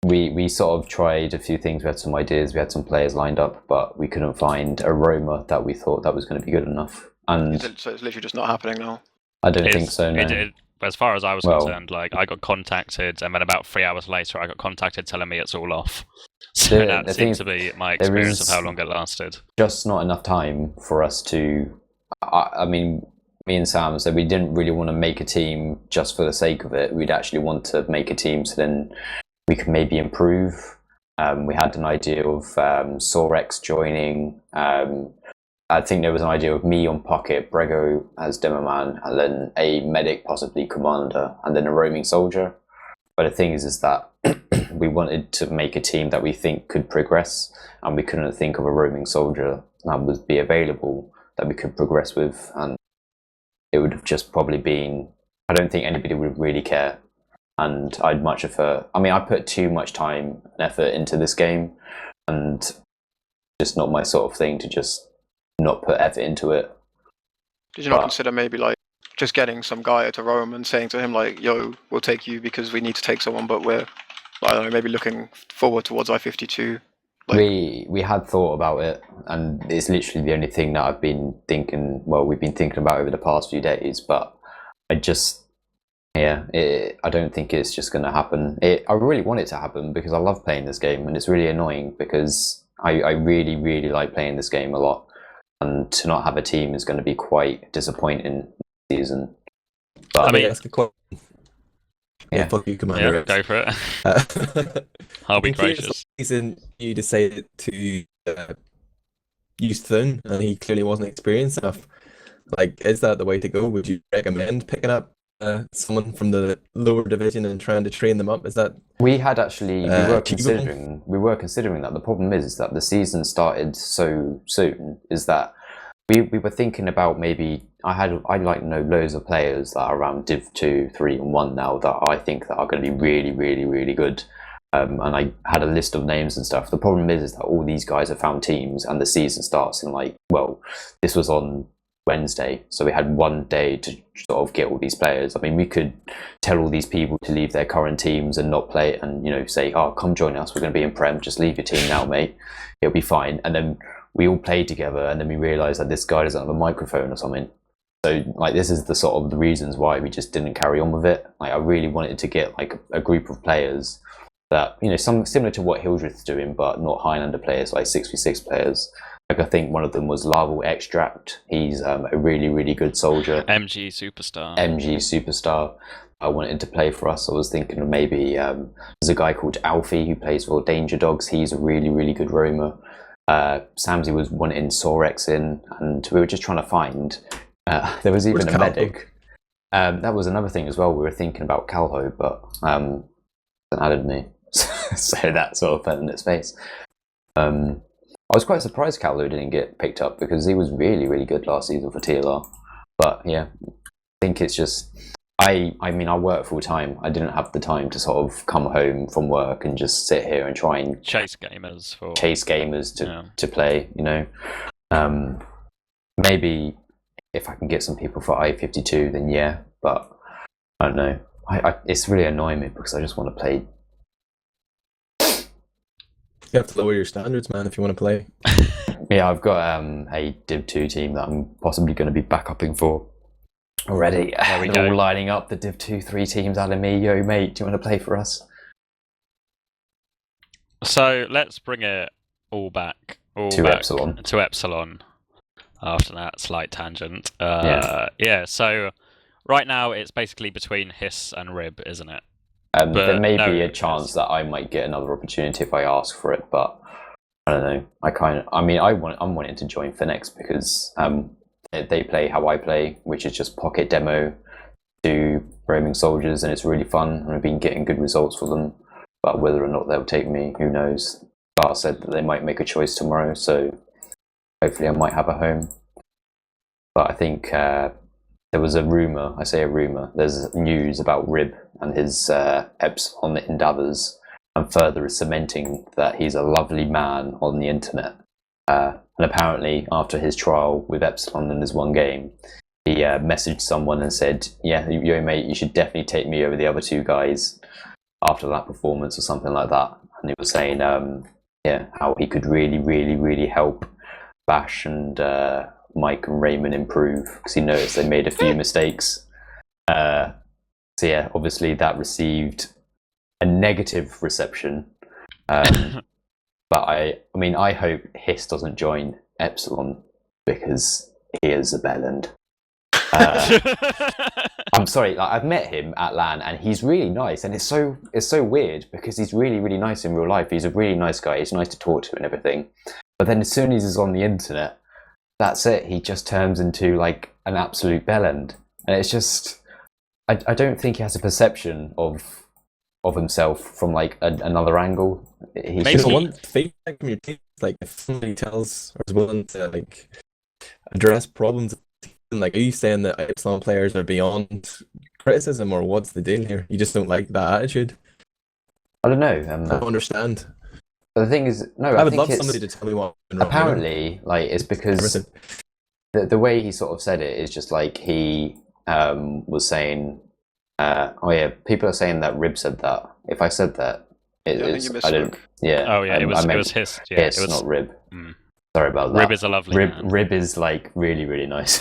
we sort of tried a few things. We had some ideas. We had some players lined up, but we couldn't find a Roma that we thought that was going to be good enough. And So it's literally just not happening now. I don't think so. No. As far as I was Well- concerned, I got contacted, and then about 3 hours later, I got contacted telling me it's all off. So that the seems thing to be my there experience is- of how long it lasted. Just not enough time for us to. I mean, me and Sam said we didn't really want to make a team just for the sake of it. We'd actually want to make a team so then we could maybe improve. We had an idea of WARHURYEAH joining. I think there was an idea of me on Pocket, Brego as demo man, and then a medic, possibly commander, and then a roaming soldier. But the thing is that we wanted to make a team that we think could progress, and we couldn't think of a roaming soldier that would be available that we could progress with, and it would have just probably been, I don't think anybody would really care, and I'd much prefer, I put too much time and effort into this game, and just not my sort of thing to just not put effort into it. Did you not consider maybe like just getting some guy to Rome and saying to him like, "Yo, we'll take you because we need to take someone, but we're, I don't know, maybe looking forward towards I-52." Like, we had thought about it, and it's literally the only thing that I've been thinking. Well, we've been thinking about over the past few days, but I just, I don't think it's just going to happen. I really want it to happen because I love playing this game, and it's really annoying because I really, really like playing this game a lot, and to not have a team is going to be quite disappointing this season. But I mean, ask a question. Yeah. Fuck you, Commander. Yeah, go for it. I'll be gracious. Reason you decided to use Thun, and he clearly wasn't experienced enough. Like, is that the way to go? Would you recommend picking up someone from the lower division and trying to train them up? Is that we had actually we were achievable? considering that. The problem is that the season started so soon. Is that we were thinking about maybe I know loads of players that are around Div 2, 3, and 1 now that I think that are going to be really, really, really good. And I had a list of names and stuff. The problem is that all these guys have found teams, and the season starts in this was on Wednesday, so we had one day to sort of get all these players. I mean, we could tell all these people to leave their current teams and not play it, and say, "Oh, come join us. We're going to be in Prem. Just leave your team now, mate. It'll be fine." And then we all played together, and then we realised that this guy doesn't have a microphone or something. So, this is the sort of the reasons why we just didn't carry on with it. I really wanted to get a group of players that some similar to what Hildreth's doing, but not Highlander players, like 6v6 players. I think one of them was Larval Extract. He's a really, really good soldier. MG superstar. I wanted to play for us. I was thinking of maybe there's a guy called Alfie who plays for Danger Dogs. He's a really, really good roamer. Samsy was wanting Sorex in, and we were just trying to find. There was even a medic. That was another thing as well. We were thinking about Calho, but it added me, so that sort of fell in its face. I was quite surprised Calho didn't get picked up because he was really, really good last season for TLR. But yeah, I think it's just I mean, I work full time. I didn't have the time to sort of come home from work and just sit here and try and chase gamers to play. Maybe if I can get some people for I-52, then yeah. But I don't know. It's really annoying me because I just want to play. You have to lower your standards, man, if you want to play. Yeah, I've got a Div 2 team that I'm possibly going to be backupping for already. They're all lining up, the Div 2, 3 teams out of me. Yo, mate, do you want to play for us? So let's bring it all back. Epsilon. To Epsilon. After that slight tangent. So right now it's basically between Hiss and Rib, isn't it? There may be a chance that I might get another opportunity if I ask for it, but I don't know. I'm wanting to join Fenix because they play how I play, which is just pocket demo to roaming soldiers, and it's really fun, and I've been getting good results for them. But whether or not they'll take me, who knows? Bart said that they might make a choice tomorrow, so hopefully I might have a home. But I think there was a rumour, I say a rumour, there's news about Rib and his Epsilon endeavours, and further is cementing that he's a lovely man on the internet. And apparently, after his trial with Epsilon in his one game, he messaged someone and said, "Yeah, yo mate, you should definitely take me over the other two guys after that performance," or something like that. And he was saying, how he could really, really, really help Bash and Mike and Raymond improve because he noticed they made a few mistakes. So yeah, obviously that received a negative reception. But I hope Hiss doesn't join Epsilon because he is a bellend. I'm sorry, I've met him at LAN and he's really nice, and it's so weird because he's really, really nice in real life. He's a really nice guy. He's nice to talk to and everything. But then as soon as he's on the internet, that's it. He just turns into an absolute bellend, and it's just I don't think he has a perception of himself from another angle. He's Maybe. Just one feedback from your team, if somebody tells or is willing to address problems, are you saying that Epsilon players are beyond criticism, or what's the deal here? You just don't like that attitude? I don't know. I don't understand. But the thing is, no, I I would think love it's somebody to tell me what went wrong. apparently like it's because Everything. the way he sort of said it is just like he was saying, oh yeah, people are saying that Rib said that. If I said that, I think you I didn't. misspoke. Yeah. Oh yeah, I it was meant his. Yeah, Hiss, it was not Rib. Mm. Sorry about that. Rib is a lovely man. Rib is like really, really nice.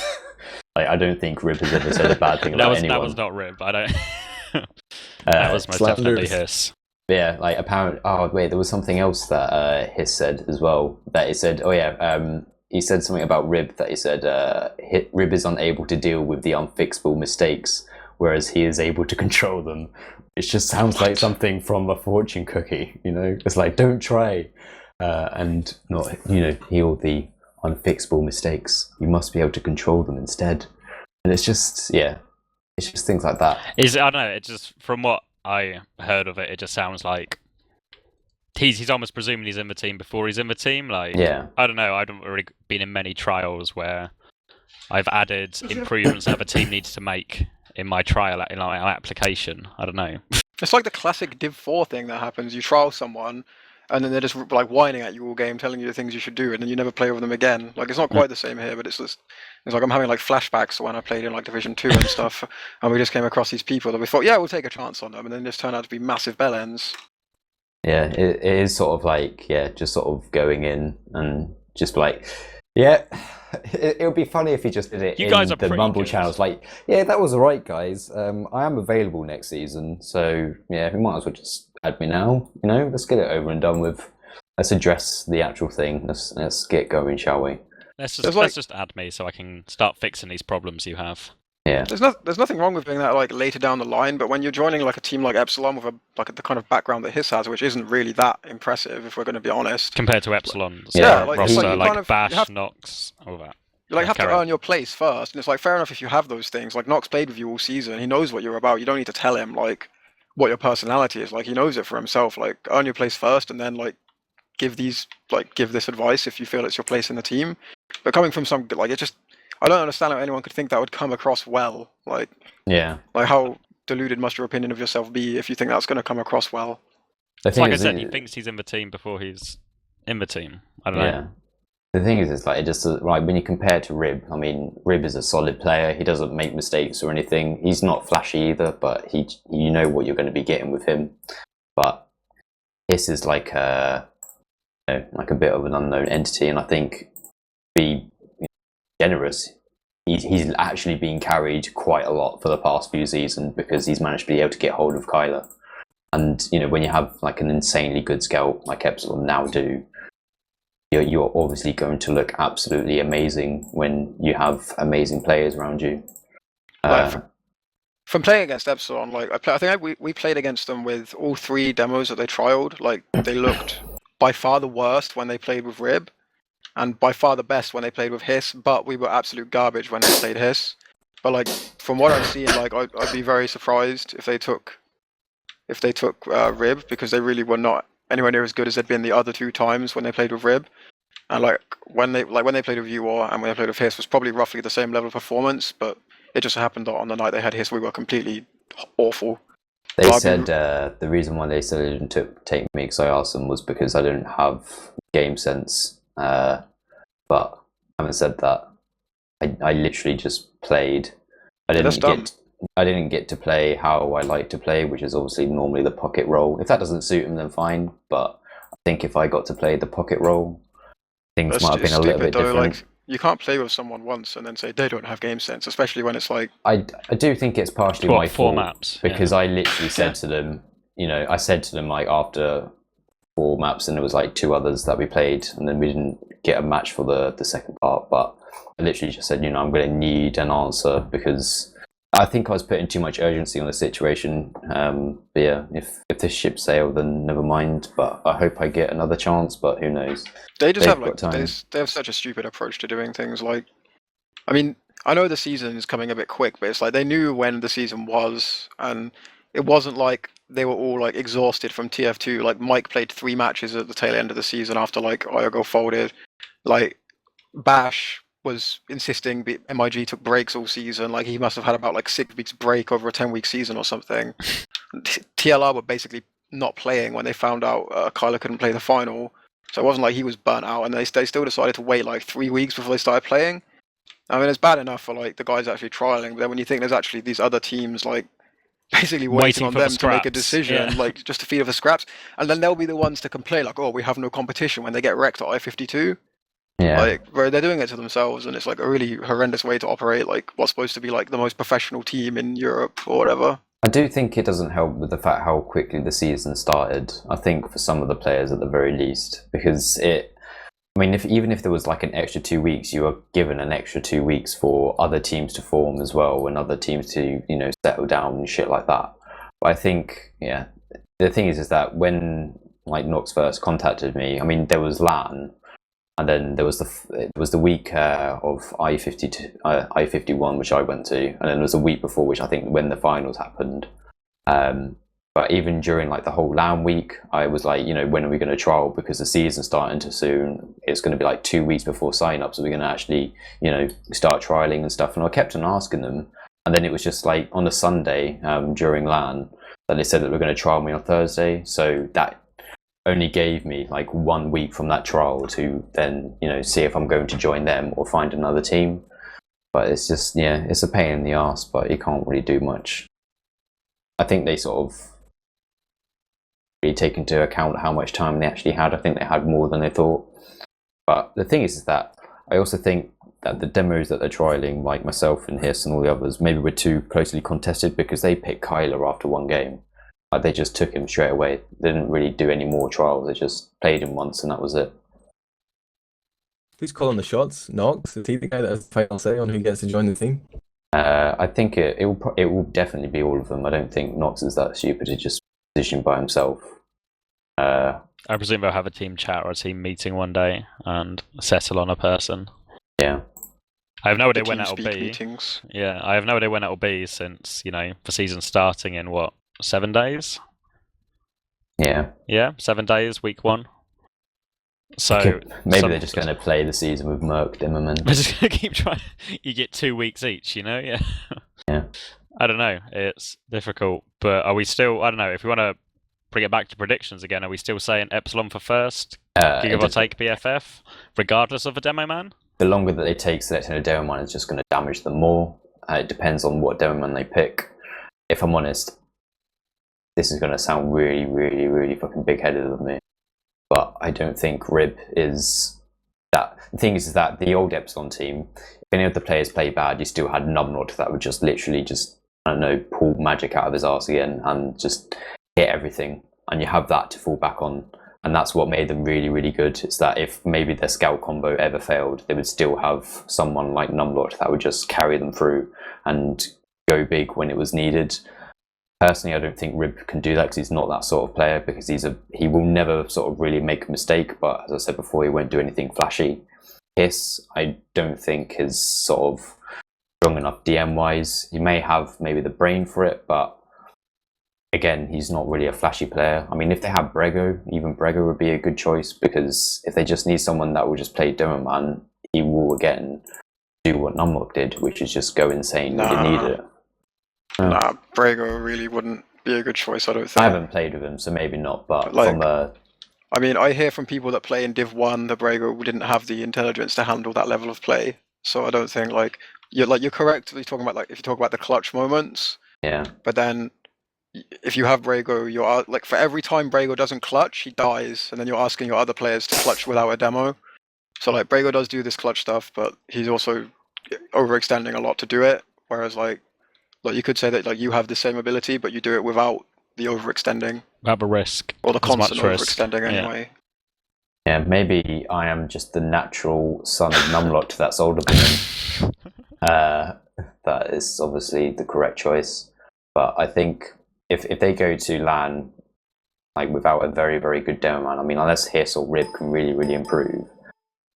Like I don't think Rib has ever said a bad thing about anyone. That was not Rib. I don't. That was most definitely Hiss. Yeah, like apparently. Oh wait, there was something else that Hiss said as well. That he said, oh yeah, he said something about Rib. That he said, Rib is unable to deal with the unfixable mistakes, whereas he is able to control them. It just sounds like something from a fortune cookie. You know, it's like don't try, and not heal the unfixable mistakes. You must be able to control them instead. And it's just it's just things like that. I don't know. It just from what I heard of it, it just sounds like he's almost presuming he's in the team before he's in the team. Like I don't know. I haven't really been in many trials where I've added improvements that the team needs to make in my trial in my application. I don't know. It's like the classic Div 4 thing that happens. You trial someone, and then they're just like whining at you all game, telling you the things you should do, and then you never play with them again. Like it's not quite the same here, but it's like I'm having like flashbacks to when I played in like Division 2 and stuff, and we just came across these people that we thought, yeah, we'll take a chance on them, and then just turned out to be massive bellends. Yeah, it is sort of like just sort of going in and just like it would be funny if he just did it You in guys are the pretty Mumble good. channels. Like, yeah, that was alright, guys. I am available next season, so yeah, we might as well just add me now. You know, let's get it over and done with. Let's address the actual thing. Let's get going, shall we? Let's just add me so I can start fixing these problems you have. Yeah. There's nothing wrong with doing that like later down the line, but when you're joining like a team like Epsilon with the kind of background that Hiss has, which isn't really that impressive if we're going to be honest. Compared to Epsilon's like roster, you kind of- Bash, Nox, all that. You like have to earn your place first, and it's like fair enough if you have those things. Like Nox played with you all season, he knows what you're about. You don't need to tell him like what your personality is. Like he knows it for himself. Like earn your place first, and then like give this advice if you feel it's your place in the team. But coming from some like it just, I don't understand how anyone could think that would come across well. Like how deluded must your opinion of yourself be if you think that's going to come across well? Like I said, he thinks he's in the team before he's in the team. I don't know. The thing is, it's like it just like when you compare to Rib. I mean, Rib is a solid player. He doesn't make mistakes or anything. He's not flashy either, but you know what you're going to be getting with him. But Hiss is like a bit of an unknown entity, and I think be generous. He's actually been carried quite a lot for the past few seasons because he's managed to be able to get hold of Kyler. And when you have like an insanely good scout like Epsilon now do, you're obviously going to look absolutely amazing when you have amazing players around you. From playing against Epsilon, like I think we played against them with all 3 demos that they trialed. Like they looked by far the worst when they played with Rib, and by far the best when they played with Hiss. But we were absolute garbage when they played Hiss. But like from what I've seen, like I'd be very surprised if they took Rib, because they really were not anywhere near as good as they'd been the other 2 times when they played with Rib. And like when they played with UR and when they played with Hiss was probably roughly the same level of performance, but it just happened that on the night they had Hiss, we were completely awful. They said the reason why they said they didn't take me because I asked them was because I didn't have game sense. But having said that, I literally just played. I didn't get to play how I like to play, which is obviously normally the pocket role. If that doesn't suit him, then fine. But I think if I got to play the pocket role, things might have been a little bit different. Like, you can't play with someone once and then say they don't have game sense, especially when it's like... I do think it's partially my fault. 4 maps. Because I literally said to them, I said to them like after 4 maps, and there was like 2 others that we played, and then we didn't get a match for the second part, but I literally just said, I'm going to need an answer because I think I was putting too much urgency on the situation. But yeah, if this ship sailed, then never mind. But I hope I get another chance. But who knows? They just have they have such a stupid approach to doing things. Like, I mean, I know the season is coming a bit quick, but it's like they knew when the season was, and it wasn't like they were all like exhausted from TF2. Like Mike played 3 matches at the tail end of the season after like Iogo folded. Like Bash was insisting MIG took breaks all season. Like he must have had about like 6 weeks break over a 10-week season or something. TLR were basically not playing when they found out Kyler couldn't play the final. So it wasn't like he was burnt out, and they still decided to wait like 3 weeks before they started playing. I mean, it's bad enough for like the guys actually trialing, but then when you think there's actually these other teams like basically waiting on for the them to make a scraps, decision, yeah. like just to feed off the scraps, and then they'll be the ones to complain like, oh, we have no competition when they get wrecked at I-52. Yeah. Like, where they're doing it to themselves, and it's like a really horrendous way to operate like what's supposed to be like the most professional team in Europe or whatever. I do think it doesn't help with the fact how quickly the season started. I think for some of the players at the very least, because I mean, even if there was like an extra 2 weeks, you were given an extra 2 weeks for other teams to form as well, and other teams to, you know, settle down and shit like that. But I think, yeah, the thing is that when like Nox first contacted me, I mean, there was LAN, and then there was the week of I-51, which I went to, and then there was a week before, which I think when the finals happened. But even during like the whole LAN week, I was like, you know, when are we going to trial? Because the season's starting too soon. It's going to be like 2 weeks before sign-up, so we're going to actually, you know, start trialing and stuff. And I kept on asking them, and then it was just like on a Sunday during LAN that they said that we're going to trial me on Thursday. So that only gave me like 1 week from that trial to then, you know, see if I'm going to join them or find another team. But it's just, yeah, it's a pain in the ass, but you can't really do much. I think they sort of really take into account how much time they actually had. I think they had more than they thought. But the thing is that I also think that the demos that they're trialing, like myself and Hiss and all the others, maybe were too closely contested because they picked Kyler after one game. Like they just took him straight away. They didn't really do any more trials. They just played him once and that was it. Who's calling the shots? Nox? Is he the guy that has the final say on who gets to join the team? I think it will definitely be all of them. I don't think Nox is that stupid to just position by himself. I presume they'll have a team chat or a team meeting one day and settle on a person. Yeah. I have no idea The when team that'll speak be. meetings. Yeah, I have no idea when that'll be since, you know, the season's starting in what, 7 days? Yeah. Yeah, 7 days, week 1. So okay. Maybe they're just going to play the season with Merc Dimmerman. We're just going to keep trying. You get 2 weeks each, you know? Yeah. Yeah. I don't know. It's difficult. But are we still, I don't know, if we want to bring it back to predictions again, are we still saying Epsilon for first? Give or take BFF, regardless of the demo man? The longer that they take selecting a demo man is just going to damage them more. It depends on what demo man they pick. If I'm honest, this is going to sound really, really, really fucking big-headed of me. But I don't think Rib is that. The thing is that the old Epsilon team, if any of the players play bad, you still had Numrod that would just literally just, I don't know, pull magic out of his arse again and just hit everything. And you have that to fall back on. And that's what made them really, really good. It's that if maybe their scout combo ever failed, they would still have someone like Numlord that would just carry them through and go big when it was needed. Personally, I don't think Rib can do that because he's not that sort of player, because he will never sort of really make a mistake, but as I said before, he won't do anything flashy. Hiss, I don't think is sort of strong enough DM-wise. He may have maybe the brain for it, but again, he's not really a flashy player. I mean, if they have Brego, even Brego would be a good choice, because if they just need someone that will just play Demo Man, he will again do what Numlock did, which is just go insane when you need it. Nah, Brego really wouldn't be a good choice, I don't think. I haven't played with him, so maybe not, but like, from a... I mean, I hear from people that play in Div 1 that Brego didn't have the intelligence to handle that level of play. So I don't think, like you're correct if you're talking about, like, if you talk about the clutch moments. Yeah. But then if you have Brego, you're like, for every time Brego doesn't clutch, he dies, and then you're asking your other players to clutch without a demo. So like, Brego does do this clutch stuff, but he's also overextending a lot to do it. Whereas like you could say that like you have the same ability, but you do it without the overextending. Without the risk. Or the constant risk. overextending anyway. Yeah, maybe I am just the natural son of Numlot that's older than him. That is obviously the correct choice. But I think if they go to LAN like without a very, very good demo man, I mean, unless Hiss or Rib can really, really improve, I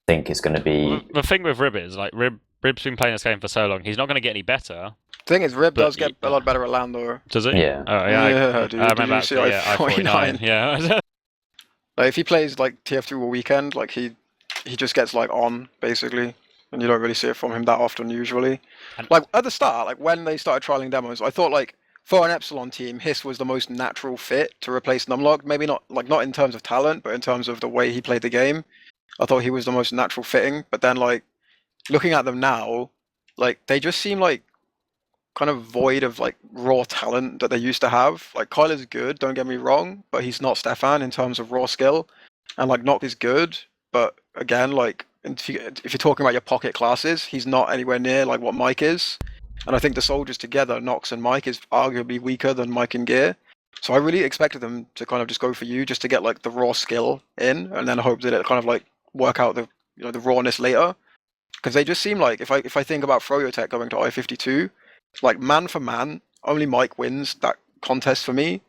think it's going to be... Well, the thing with Rib is, like, Rib's been playing this game for so long, he's not going to get any better. The thing is, Rib does get a lot better at LAN though. Does he? Yeah. Oh, yeah. Yeah, dude. I remember Did you see I-49. Yeah. Like, if he plays like TF2 all weekend, like he just gets like on basically, and you don't really see it from him that often usually. And... like at the start, like when they started trialing demos, I thought like for an Epsilon team, Hiss was the most natural fit to replace Numlock. Maybe not in terms of talent, but in terms of the way he played the game. I thought he was the most natural fitting. But then like looking at them now, like they just seem like kind of void of like raw talent that they used to have. Like Kyle is good, don't get me wrong, but he's not Stefan in terms of raw skill. And like Noct is good, but again, like if you're talking about your pocket classes, he's not anywhere near like what Mike is. And I think the soldiers together, Nox and Mike, is arguably weaker than Mike and Gear. So I really expected them to kind of just go for you just to get like the raw skill in, and then hope that it kind of like work out the the rawness later. Because they just seem like if I think about Froyotech going to I-52, like man for man, only Mike wins that contest for me.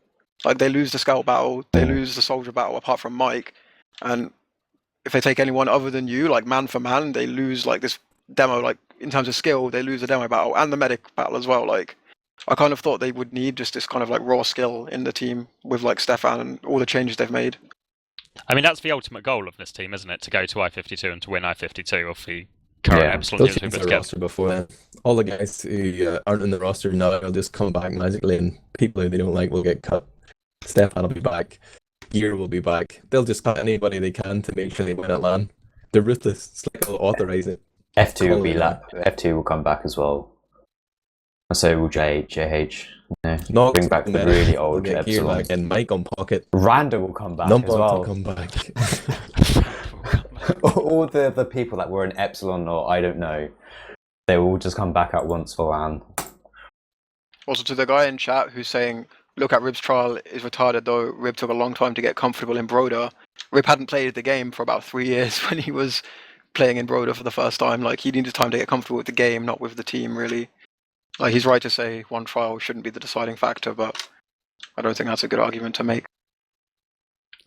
Like they lose the scout battle, they lose the soldier battle apart from Mike, and if they take anyone other than you, like man for man, they lose like this demo. Like in terms of skill, they lose the demo battle and the medic battle as well. Like I kind of thought they would need just this kind of like raw skill in the team with like Stefan and all the changes they've made. I mean, that's the ultimate goal of this team, isn't it? To go to I-52 and to win I-52 of the current Epsilon teams we've put together. Roster before. All the guys who aren't in the roster now will just come back magically, and people who they don't like will get cut. Stefan will be back. Gear will be back. They'll just cut anybody they can to make sure they win at LAN. They're ruthless. It's like they'll authorize it. F2 will be F2 will come back as well. And so will JH. Not bring back the really old Gear Epsilon. back and Mike on pocket. Randa will come back Number as well. will come back. All the people that were in Epsilon or I don't know, they will all just come back at once for LAN. Also to the guy in chat who's saying, look at Rib's trial is retarded though. Rib took a long time to get comfortable in Broda. Rib hadn't played the game for about 3 years when he was playing in Broda for the first time. Like he needed time to get comfortable with the game, not with the team really. Like he's right to say one trial shouldn't be the deciding factor, but I don't think that's a good argument to make.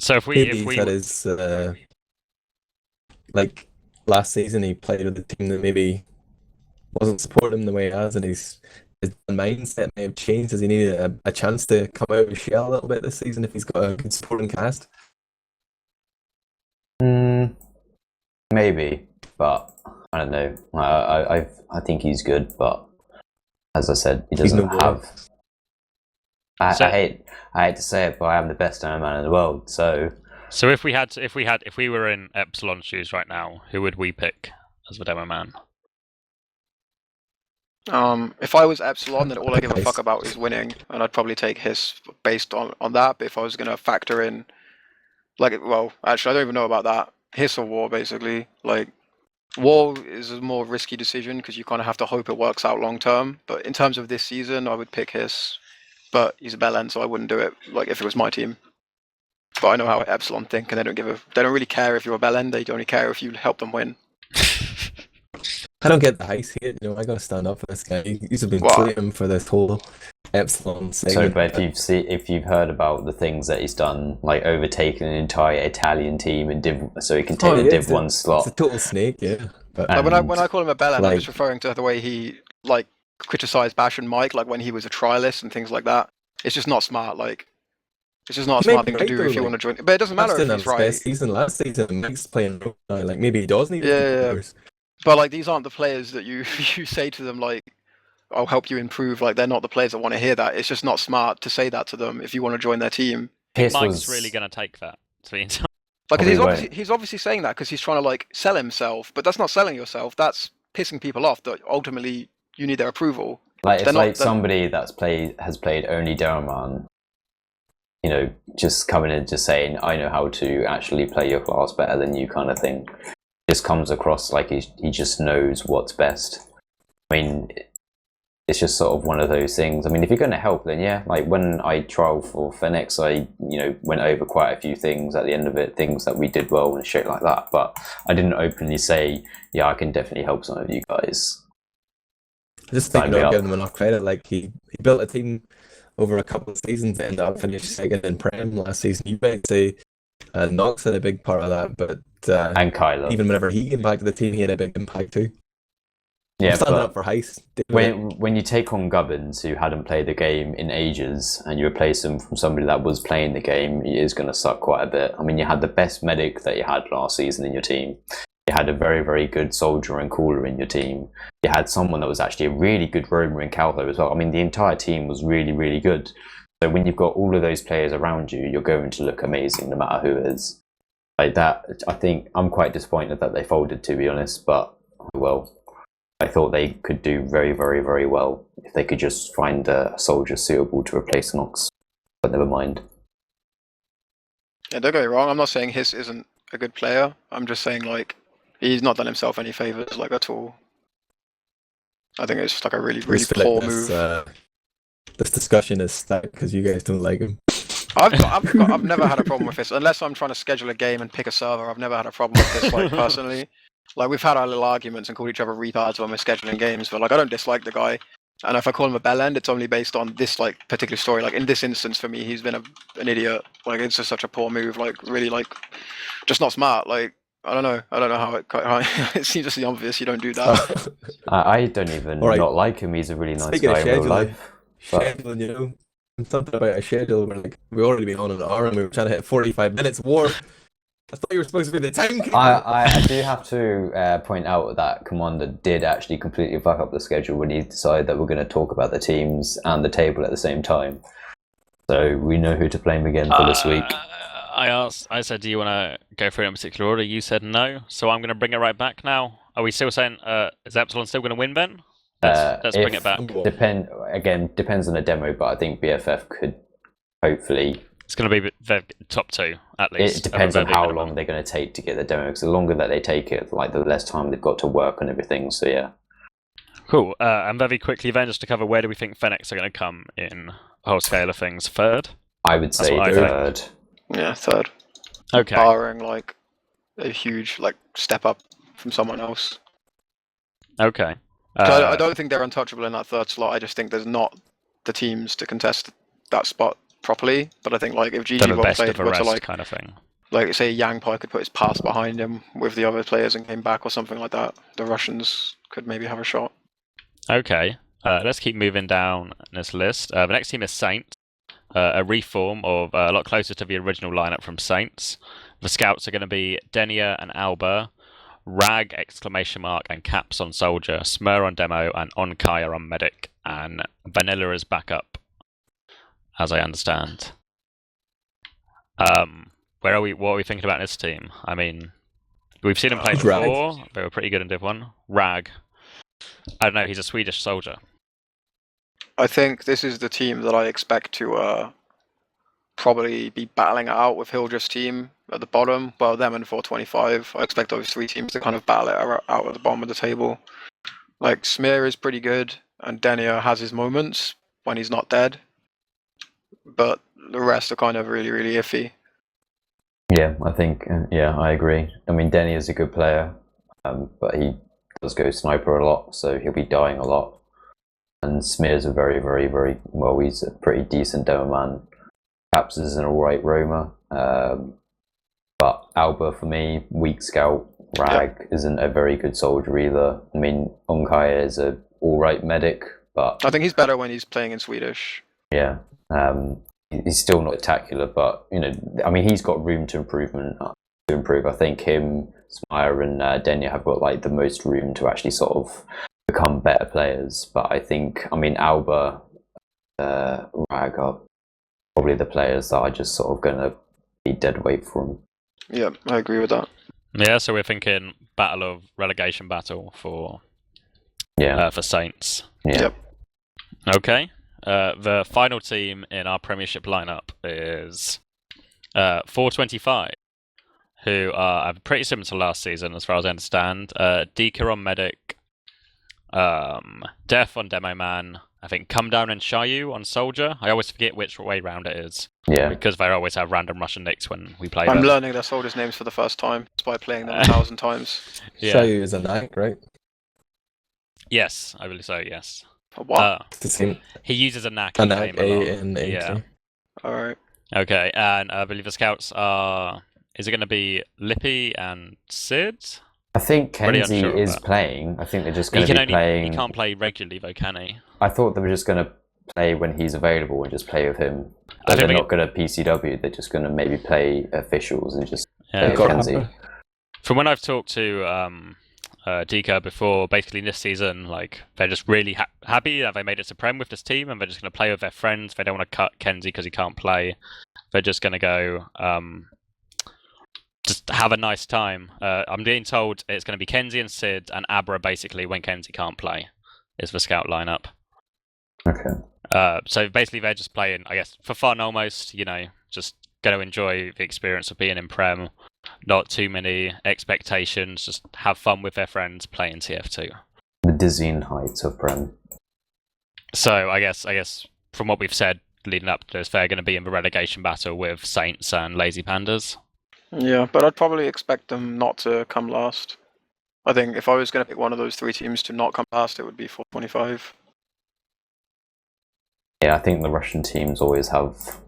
So if we that is like last season he played with a team that maybe wasn't supporting him the way he has, and his mindset may have changed as he needed a chance to come out of his shell a little bit this season if he's got a good supporting cast. Maybe, but I don't know. I think he's good, but as I said, he doesn't have. I hate to say it, but I am the best demo man in the world. So if we were in Epsilon shoes right now, who would we pick as the demo man? If I was Epsilon, then all I give a fuck about is winning, and I'd probably take Hiss based on that. But if I was gonna factor in, like, well, actually, I don't even know about that. Hiss or War, basically. Like, War is a more risky decision because you kind of have to hope it works out long term. But in terms of this season, I would pick Hiss. But he's a bell end, so I wouldn't do it. Like if it was my team. But I know how Epsilon think, and they don't really care if you're a bell end. They only care if you help them win. I don't get the heist here. I gotta stand up for this guy. He's been slating him for this whole Epsilon segment. So, but if you've heard about the things that he's done, like overtaking an entire Italian team and so he can take the Div 1 slot. It's a total snake, yeah. But when I call him a bell end, I'm just referring to the way he like criticized Bash and Mike, like when he was a trialist and things like that. It's just not smart. Like it's just not a smart thing to do if you want to join. But it doesn't matter if he's right. Last season, Mike's playing now. Like maybe he does need. Yeah. But like these aren't the players that you say to them like, "I'll help you improve." Like they're not the players that want to hear that. It's just not smart to say that to them if you want to join their team. Mike's really going to take that. Like he's obviously saying that because he's trying to like sell himself, but that's not selling yourself. That's pissing people off. That ultimately you need their approval. Like it's like somebody has played only Derman. Just coming in just saying, "I know how to actually play your class better than you," kind of thing. Just comes across like he just knows what's best. I mean, it's just sort of one of those things. I mean, if you're going to help, then yeah. Like when I trialed for Fenix, I went over quite a few things at the end of it, things that we did well and shit like that. But I didn't openly say, yeah, I can definitely help some of you guys. I just think not giving him enough credit. Like he built a team over a couple of seasons to end up finished second in Prem last season. You might say Nox had a big part of that, but and Kylo. Even whenever he came back to the team, he had a big impact too. Yeah, standing up for Heist. When you take on Gubbins, who hadn't played the game in ages, and you replace him from somebody that was playing the game, it is going to suck quite a bit. I mean, you had the best medic that you had last season in your team. You had a very, very good soldier and cooler in your team. You had someone that was actually a really good roamer in Calho as well. I mean, the entire team was really, really good. So when you've got all of those players around you, you're going to look amazing no matter who it is. Like that, I think I'm quite disappointed that they folded, to be honest, but well, I thought they could do very, very, very well if they could just find a soldier suitable to replace Nox, but never mind. Yeah, don't get me wrong, I'm not saying Hiss isn't a good player, I'm just saying, like, he's not done himself any favours, like, at all. I think it's just like a really, really poor move. This discussion is stuck because you guys don't like him. I've never had a problem with this, unless I'm trying to schedule a game and pick a server. I've never had a problem with this, like, personally. Like, we've had our little arguments and called each other retards when we're scheduling games, but, like, I don't dislike the guy. And if I call him a bellend, it's only based on this, like, particular story. Like, in this instance, for me, he's been an idiot. Like, it's just such a poor move. Like, really, like, just not smart. Like, I don't know how it seems just obvious you don't do that. I don't even not like him. He's a really nice guy in real life. Scheduling, you know, something about a schedule where, like, we've already been on an hour and we were trying to hit 45 minutes war. I thought you were supposed to be the timekeeper. I do have to point out that Commander did actually completely fuck up the schedule when he decided that we're going to talk about the teams and the table at the same time. So we know who to blame again for this week. I said, do you want to go through it in particular order? You said no, so I'm going to bring it right back now. Are we still saying, is Epsilon still going to win, Ben? Let's bring it back. Depends on the demo, but I think BFF could hopefully... It's going to be the top two, at least. It depends on how long they're going to take to get the demo, because the longer that they take it, like, the less time they've got to work on everything, so yeah. Cool. And very quickly then, just to cover, where do we think Fenix are going to come in the whole scale of things? Third? I would say third. Yeah, third. Okay. Barring, like, a huge, like, step up from someone else. Okay. I don't think they're untouchable in that third slot. I just think there's not the teams to contest that spot properly. But I think, like, if GG well played were to, like, kind of thing. Like, say Yang Pai could put his pass behind him with the other players and came back or something like that, the Russians could maybe have a shot. Okay. Let's keep moving down this list. The next team is Saints. A reform of a lot closer to the original lineup from Saints. The scouts are going to be Denia and Alba, Rag, exclamation mark, and Caps on Soldier, Smur on Demo, and Onkaya on Medic, and Vanilla is backup, as I understand. What are we thinking about this team? I mean, we've seen him play before. They were pretty good in Div 1. Rag. I don't know, he's a Swedish soldier. I think this is the team that I expect to probably be battling it out with Hildra's team at the bottom. Well, them and 425. I expect those three teams to kind of battle it out at the bottom of the table. Like, Smear is pretty good, and Denia has his moments when he's not dead. But the rest are kind of really, really iffy. Yeah, I think, I agree. I mean, Denia is a good player, but he does go sniper a lot, so he'll be dying a lot. And Smear's a very, very, very, well, he's a pretty decent demo man. Caps is an alright roamer. But Alba, for me, weak scout. Rag isn't a very good soldier either. I mean, Onkaya is a alright medic, but... I think he's better when he's playing in Swedish. Yeah. He's still not spectacular, but, you know, I mean, he's got room to improve. I think him, Smire, and Denia have got, like, the most room to actually sort of become better players. But I think, I mean, Alba, Rag are probably the players that are just sort of going to be dead weight for him. Yeah, I agree with that. Yeah, so we're thinking relegation battle for Saints. Yeah. Yep. Okay. The final team in our Premiership lineup is 425, who are pretty similar to last season as far as I understand. Dika on Medic, Def on Demo Man, I think Come Down and Shayu on Soldier. I always forget which way round it is. Yeah. Because they always have random Russian nicks when we play I'm them. learning their soldiers' names for the first time by playing them 1,000 times. Yeah. Shayu is a knight, right? Yes, I believe so, yes. What? It's the same. He uses a knack. A knack, A. Yeah. Alright. Okay, and I believe the scouts are... Is it going to be Lippy and Sid? I think Kenzie unsure is playing. I think they're just going to be playing... He can't play regularly though, can he? I thought they were just going to play when he's available and just play with him. But they're not going to PCW. They're just going to maybe play officials and just play with Kenzie. From when I've talked to DK before, basically this season, like they're just really happy that they made it to Prem with this team, and they're just going to play with their friends. They don't want to cut Kenzie because he can't play. They're just going to go just have a nice time. I'm being told it's going to be Kenzie and Sid and Abra basically when Kenzie can't play is the scout lineup. Okay. So basically they're just playing, I guess, for fun almost, just going to enjoy the experience of being in Prem. Not too many expectations, just have fun with their friends playing TF2. The dizzying heights of Prem. So I guess from what we've said leading up to this, they're going to be in the relegation battle with Saints and Lazy Pandas. Yeah, but I'd probably expect them not to come last. I think if I was going to pick one of those 3 teams to not come last, it would be 425. Yeah, I think the Russian teams always have.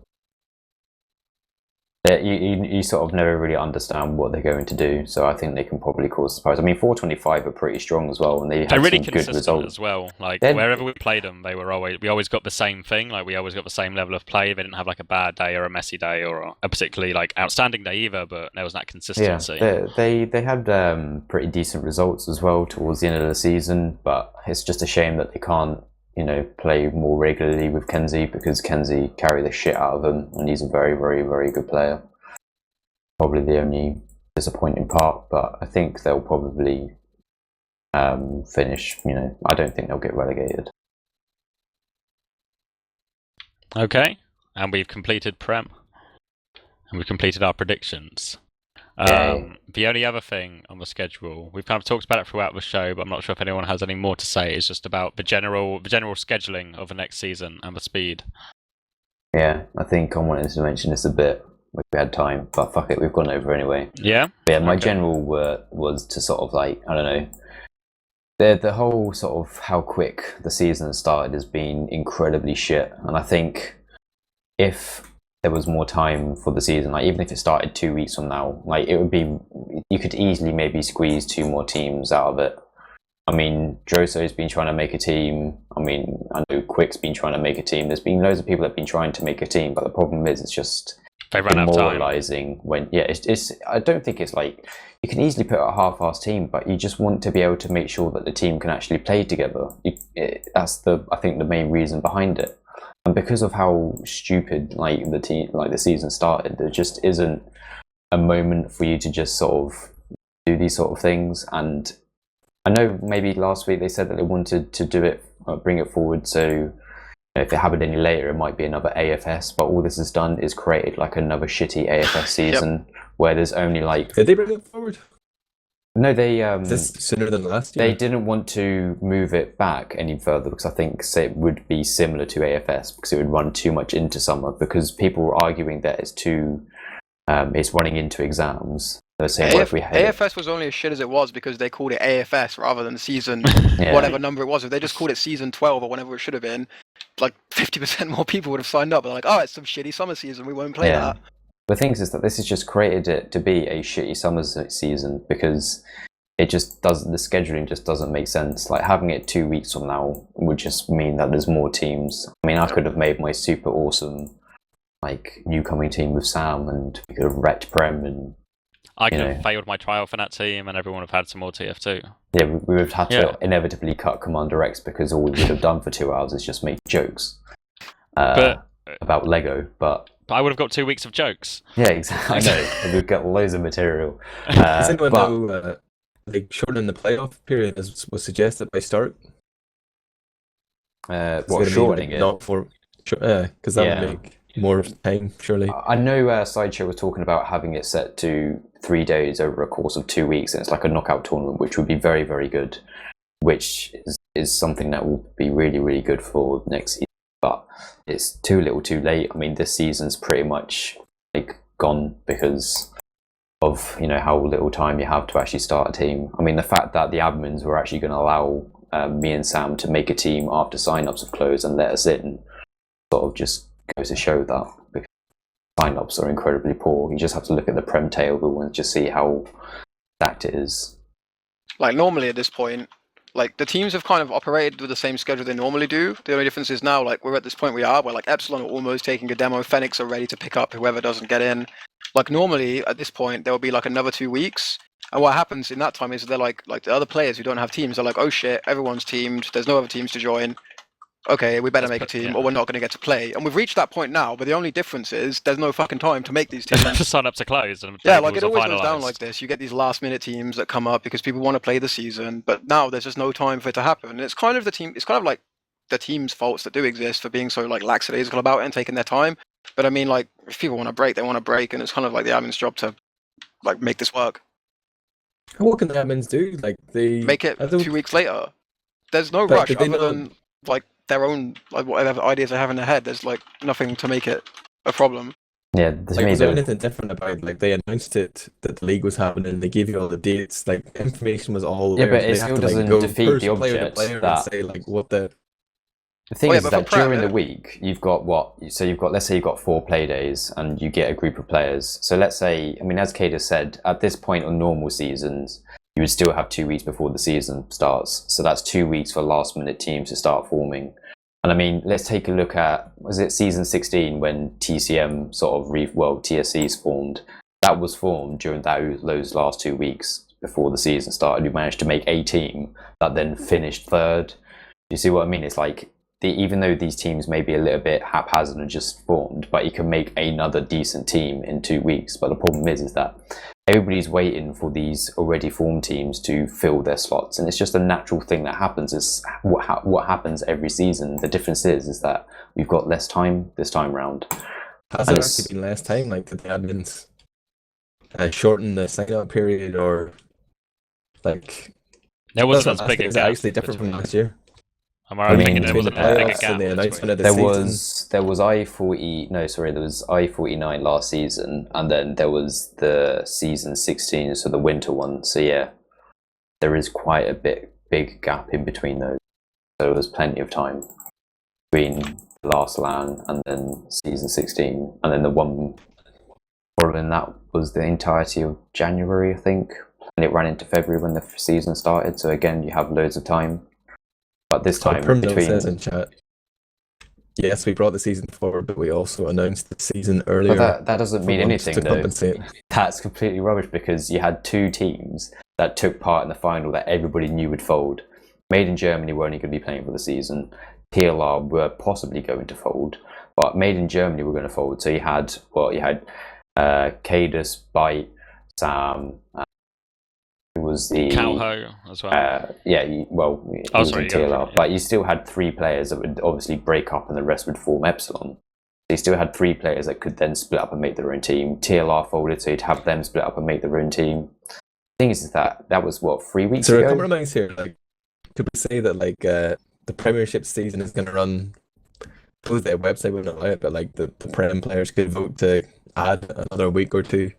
You sort of never really understand what they're going to do, so I think they can probably cause surprise. I mean, 425 are pretty strong as well, and they have really some good results as well. Like They're... wherever we played them, we always got the same thing. Like we always got the same level of play. They didn't have like a bad day or a messy day or a particularly like outstanding day either, but there was that consistency. Yeah, they had pretty decent results as well towards the end of the season, but it's just a shame that they can't, play more regularly with Kenzie, because Kenzie carry the shit out of them, and he's a very, very, very good player. Probably the only disappointing part, but I think they'll probably finish. I don't think they'll get relegated. Okay, and we've completed Prem, and we've completed our predictions. The only other thing on the schedule, we've kind of talked about it throughout the show, but I'm not sure if anyone has any more to say. It's just about the general scheduling of the next season and the speed. Yeah, I think I wanted to mention this a bit if we had time, but fuck it, we've gone over anyway. Yeah? But yeah, my general was to sort of like, I don't know, the whole sort of how quick the season started has been incredibly shit, and I think if there was more time for the season, like even if it started 2 weeks from now, like it would be, you could easily maybe squeeze 2 more teams out of it. I mean, Droso's been trying to make a team. I mean, I know Quick's been trying to make a team. There's been loads of people that have been trying to make a team, but the problem is it's just they run out of time. Demoralizing when, it's I don't think it's like, you can easily put a half-assed team, but you just want to be able to make sure that the team can actually play together. That's I think the main reason behind it. And because of how stupid the season started, there just isn't a moment for you to just sort of do these sort of things. And I know maybe last week they said that they wanted to do it, bring it forward, so if it happened any later, it might be another AFS. But all this has done is created like another shitty AFS season where there's only like. Did they bring it forward? No, they this sooner than last year. They didn't want to move it back any further because I think it would be similar to AFS because it would run too much into summer, because people were arguing that it's running into exams. They're saying, AFS was only as shit as it was because they called it AFS rather than season whatever number it was. If they just called it season 12 or whatever it should have been, like 50% more people would have signed up. They're like, oh, it's some shitty summer season, we won't play that. The thing is that this has just created it to be a shitty summer season because it just doesn't. The scheduling just doesn't make sense. Like having it 2 weeks from now would just mean that there's more teams. I mean, I could have made my super awesome like new coming team with Sam, and we could have wrecked Prem, and I could have failed my trial for that team, and everyone would have had some more TF2. Yeah, we would have had to inevitably cut CommanderX because all we would have done for 2 hours is just make jokes about Lego, but I would have got 2 weeks of jokes. Yeah, exactly. I know. We've got loads of material. Does anyone know, like, shortening the playoff period was suggested by Stark? Shortening it? Not for, because that would make more time, surely. I know Sideshow was talking about having it set to 3 days over a course of 2 weeks, and it's like a knockout tournament, which would be very, very good, which is something that will be really, really good for next season. But it's too little too late. I mean, this season's pretty much like gone because of how little time you have to actually start a team. I mean, the fact that the admins were actually going to allow me and Sam to make a team after sign-ups have closed and let us in sort of just goes to show that, because sign-ups are incredibly poor. You just have to look at the Prem table and just see how stacked it is. Like normally at this point, like the teams have kind of operated with the same schedule they normally do. The only difference is now, like, we're at this point where like Epsilon are almost taking a demo, Fenix are ready to pick up whoever doesn't get in. Like normally at this point there will be like another 2 weeks, And what happens in that time is they're like the other players who don't have teams are like, oh shit, everyone's teamed. There's no other teams to join. Okay, we better make a team, or we're not going to get to play. And we've reached that point now, but the only difference is there's no fucking time to make these teams. Sign up to close. And yeah, like it always goes down like this. You get these last-minute teams that come up because people want to play the season, but now there's just no time for it to happen. And it's kind of like the team's faults that do exist for being so like lackadaisical about it and taking their time. But I mean, like, if people want to break, they want to break, and it's kind of like the admin's job to like make this work. What can the admins do? Like they make it 2 weeks later. There's no rush other than like their own like whatever ideas they have in their head. There's like nothing to make it a problem. Yeah, was there anything different about like they announced it that the league was happening? They gave you all the dates. Like information was all there. Yeah, but it still doesn't defeat the object that say like what the. The thing is that during the week, you've got let's say you've got 4 play days and you get a group of players. So let's say, I mean, as kaidus said, at this point on normal seasons, you would still have 2 weeks before the season starts. So that's 2 weeks for last minute teams to start forming. And I mean, let's take a look at, was it season 16 when TCM TSCs formed? That was formed during those last 2 weeks before the season started. You managed to make a team that then finished third. You see what I mean? It's like, even though these teams may be a little bit haphazard and just formed, but you can make another decent team in 2 weeks. But the problem is that everybody's waiting for these already formed teams to fill their slots, and it's just a natural thing that happens. Is what happens every season. The difference is that we've got less time this time round. Has there actually been less time? Like, did the admins shorten the sign-up period, or like? There was a big gap. Is it actually different from last year? Am I thinking there was a bigger gap? The announcement of the there season? was there was I-49 last season, and then there was the season 16, so the winter one. So yeah, there is quite a big gap in between those. So there was plenty of time between the last LAN and then season 16, and then the one following that was the entirety of January, I think, and it ran into February when the season started. So again, you have loads of time. But this time, Prem says in chat, yes, we brought the season forward, but we also announced the season earlier. But that doesn't mean anything, though. Compensate. That's completely rubbish, because you had 2 teams that took part in the final that everybody knew would fold. Made in Germany were only going to be playing for the season. TLR were possibly going to fold, but Made in Germany were going to fold. So you had kaidus, Byte, Sam. Was the Calho as well. TLR, but you still had 3 players that would obviously break up and the rest would form Epsilon. So you still had 3 players that could then split up and make their own team. TLR folded, so you'd have them split up and make their own team. The thing is that was 3 weeks ago. So a couple of things here. Like, could we say that like the Premiership season is going to run? Suppose their website wouldn't allow it, but like the Prem players could vote to add another week or 2.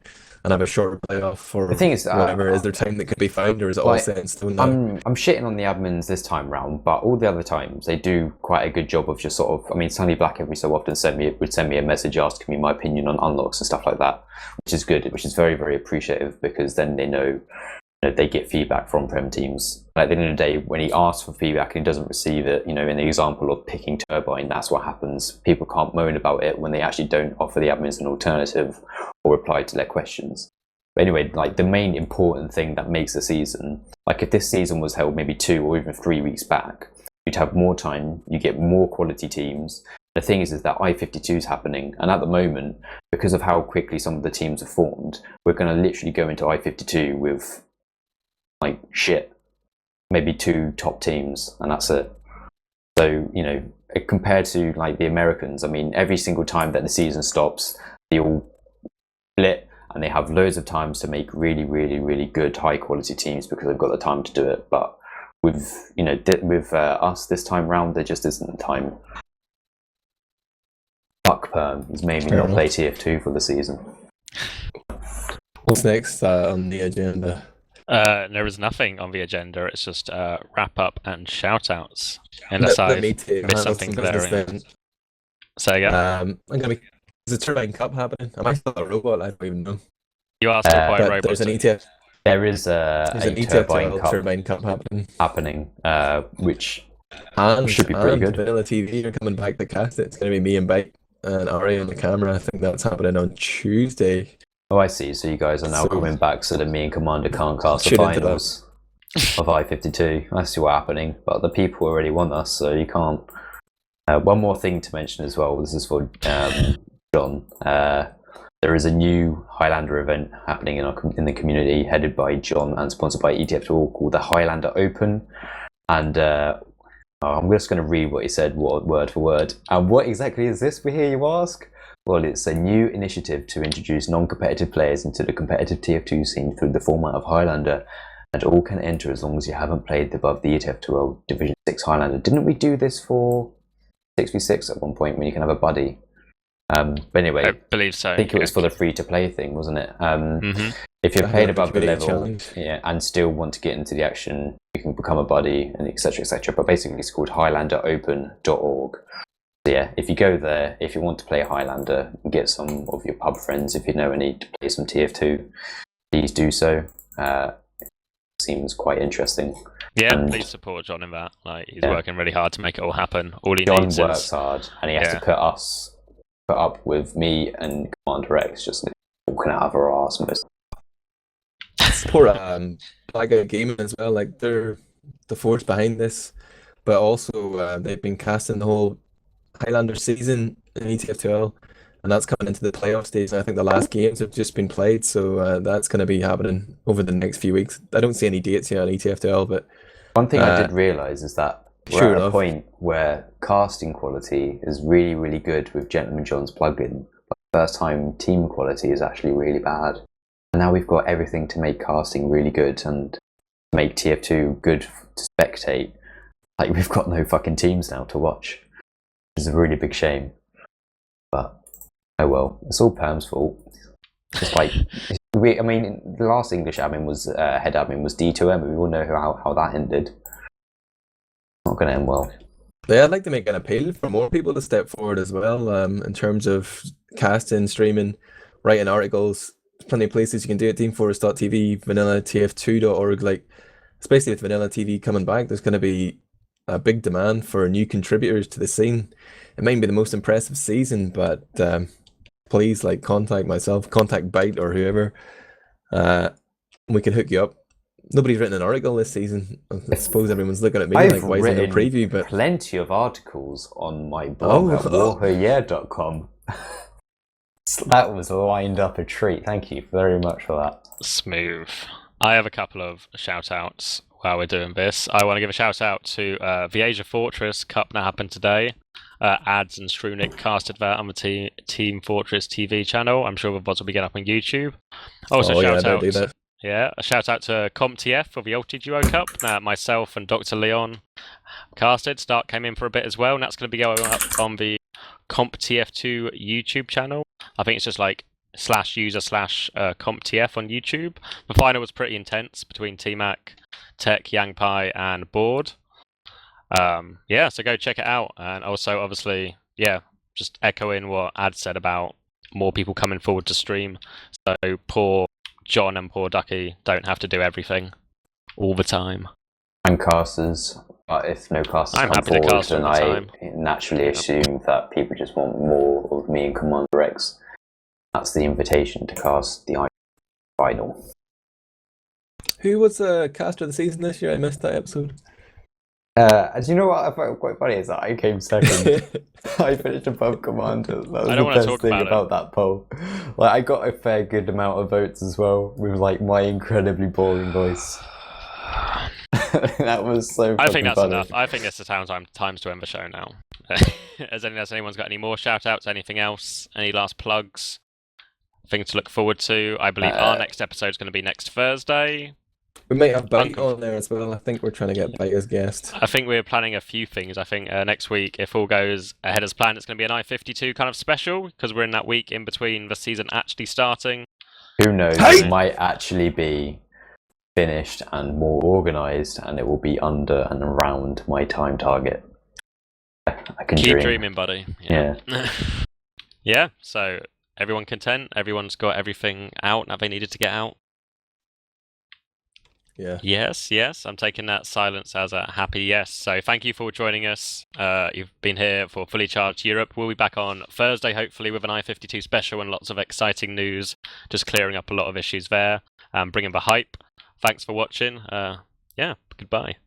And have a short playoff for the thing is, whatever. Is there time that could be found, or is it all set in stone now? I'm shitting on the admins this time round, but all the other times they do quite a good job of just sort of. I mean, Sunny Black every so often would send me a message asking me my opinion on unlocks and stuff like that, which is good, which is very, very appreciative, because then they know they get feedback from Prem teams. Like, at the end of the day, when he asks for feedback and he doesn't receive it, in the example of picking Turbine, that's what happens. People can't moan about it when they actually don't offer the admins an alternative or reply to their questions. But anyway, like, the main important thing that makes a season, like if this season was held maybe 2 or even 3 weeks back, you'd have more time, you get more quality teams. The thing is that I-52 is happening, and at the moment, because of how quickly some of the teams are formed, we're going to literally go into I-52 with like shit, maybe 2 top teams, and that's it. So, compared to like the Americans, I mean, every single time that the season stops, they all split, and they have loads of times to make really, really, really good, high quality teams because they've got the time to do it. But with us this time round, there just isn't the time. Fuck Perm. He's made me not play TF2 for the season. What's next on the agenda? There is nothing on the agenda. It's just wrap up and shout outs. Unless I missed something glaring. So yeah. Is the Turbine Cup happening? Am I still a robot? I don't even know. You are still quite a robot. There's an ETF. There is an ETF Turbine Cup happening. Which and, should be pretty good. Vanilla TV are coming back to cast it. It's going to be me and Byte and Ari on the camera. I think that's happening on Tuesday. Oh, I see. So you guys are now coming back so that me and Commander can't cast the finals of I-52. I see what's happening. But the people already want us, so you can't. One more thing to mention as well. This is for John. There is a new Highlander event happening in the community, headed by John and sponsored by ETF2, called the Highlander Open. And I'm just going to read what he said, word for word. And what exactly is this, we hear you ask? Well, it's a new initiative to introduce non-competitive players into the competitive TF2 scene through the format of Highlander, and all can enter as long as you haven't played above the ETF2L Division 6 Highlander. Didn't we do this for 6v6 at one point when you can have a buddy? But anyway, I believe so. I think it was for the free-to-play thing, wasn't it? Mm-hmm. If you're played above the level, and still want to get into the action, you can become a buddy, and etc., etc. But basically, it's called HighlanderOpen.org. So yeah, if you go there, if you want to play Highlander, and get some of your pub friends, if you know any to play some TF2, please do so. Seems quite interesting. Yeah, and please support John in that. Like, he's working really hard to make it all happen. All he John needs works hard, and he has to put up with me and CommanderX just walking out of our arse most. Support Blackout Gaming as well. Like, they're the force behind this, but also they've been casting the whole Highlander season in ETF2L, and that's coming into the playoff stage. And I think the last games have just been played, so that's going to be happening over the next few weeks. I don't see any dates yet on ETF2L, but one thing I did realise is that we're at a point where casting quality is really, really good with Gentleman John's plugin, but the first time team quality is actually really bad. And now we've got everything to make casting really good and make TF2 good to spectate. Like, we've got no fucking teams now to watch. It's a really big shame. But, oh well, it's all Perm's fault. It's like, I mean, the last English admin was, head admin was D2M, and we all know how that ended. Not going to end well. Yeah, I'd like to make an appeal for more people to step forward as well, in terms of casting, streaming, writing articles. There's plenty of places you can do it. teamfortress.tv, vanilla tf2.org. Like, especially with vanilla TV coming back, there's going to be a big demand for new contributors to the scene. It might be the most impressive season, but please, like, contact myself, contact Byte or whoever. We can hook you up. Nobody's written an article this season. I suppose everyone's looking at me like, why is there no preview? But plenty of articles on my blog at WARHURYEAH.com. That was lined up a treat. Thank you very much for that. Smooth. I have a couple of shout-outs while we're doing this. I want to give a shout-out to the Asia Fortress Cup that happened today. Ads and Strunik casted that on the Team Fortress TV channel. I'm sure the VODs will be getting up on YouTube. Also, a shout out to CompTF for the Ulti Duo Cup that myself and Dr. Leon casted. Stark came in for a bit as well, and that's going to be going up on the CompTF2 YouTube channel. I think it's just like /user/CompTF on YouTube. The final was pretty intense between T-Mac, Tech, Yangpai, and Board. So go check it out. And also, obviously, just echoing what Ad said about more people coming forward to stream. So poor John and poor Ducky don't have to do everything all the time. And casters, but if no casters come forward, then I naturally assume that people just want more of me and CommanderX. That's the invitation to cast the final. Who was the caster of the season this year? I missed that episode. Do you know what I found quite funny is that I came second. I finished above Commander. That was the best thing about that poll. Like, I got a fair good amount of votes as well, with like my incredibly boring voice. That was so. I think that's funny. enough. I think it's the times to end the show now. Has anyone's got any more shout outs? Anything else? Any last plugs? Things to look forward to? I believe our next episode is going to be next Thursday. We might have Byte on there as well. I think we're trying to get Byte as guest. I think we're planning a few things. I think next week, if all goes ahead as planned, it's going to be an I-52 kind of special, because we're in that week in between the season actually starting. Who knows? It might actually be finished and more organised, and it will be under and around my time target. I can keep dream. dreaming, buddy. Yeah. Yeah, so everyone content? Everyone's got everything out that they needed to get out? Yeah. Yes. I'm taking that silence as a happy yes. So thank you for joining us. You've been here for Fully Charged Europe. We'll be back on Thursday, hopefully, with an I-52 special and lots of exciting news, just clearing up a lot of issues there and bringing the hype. Thanks for watching. Yeah, goodbye.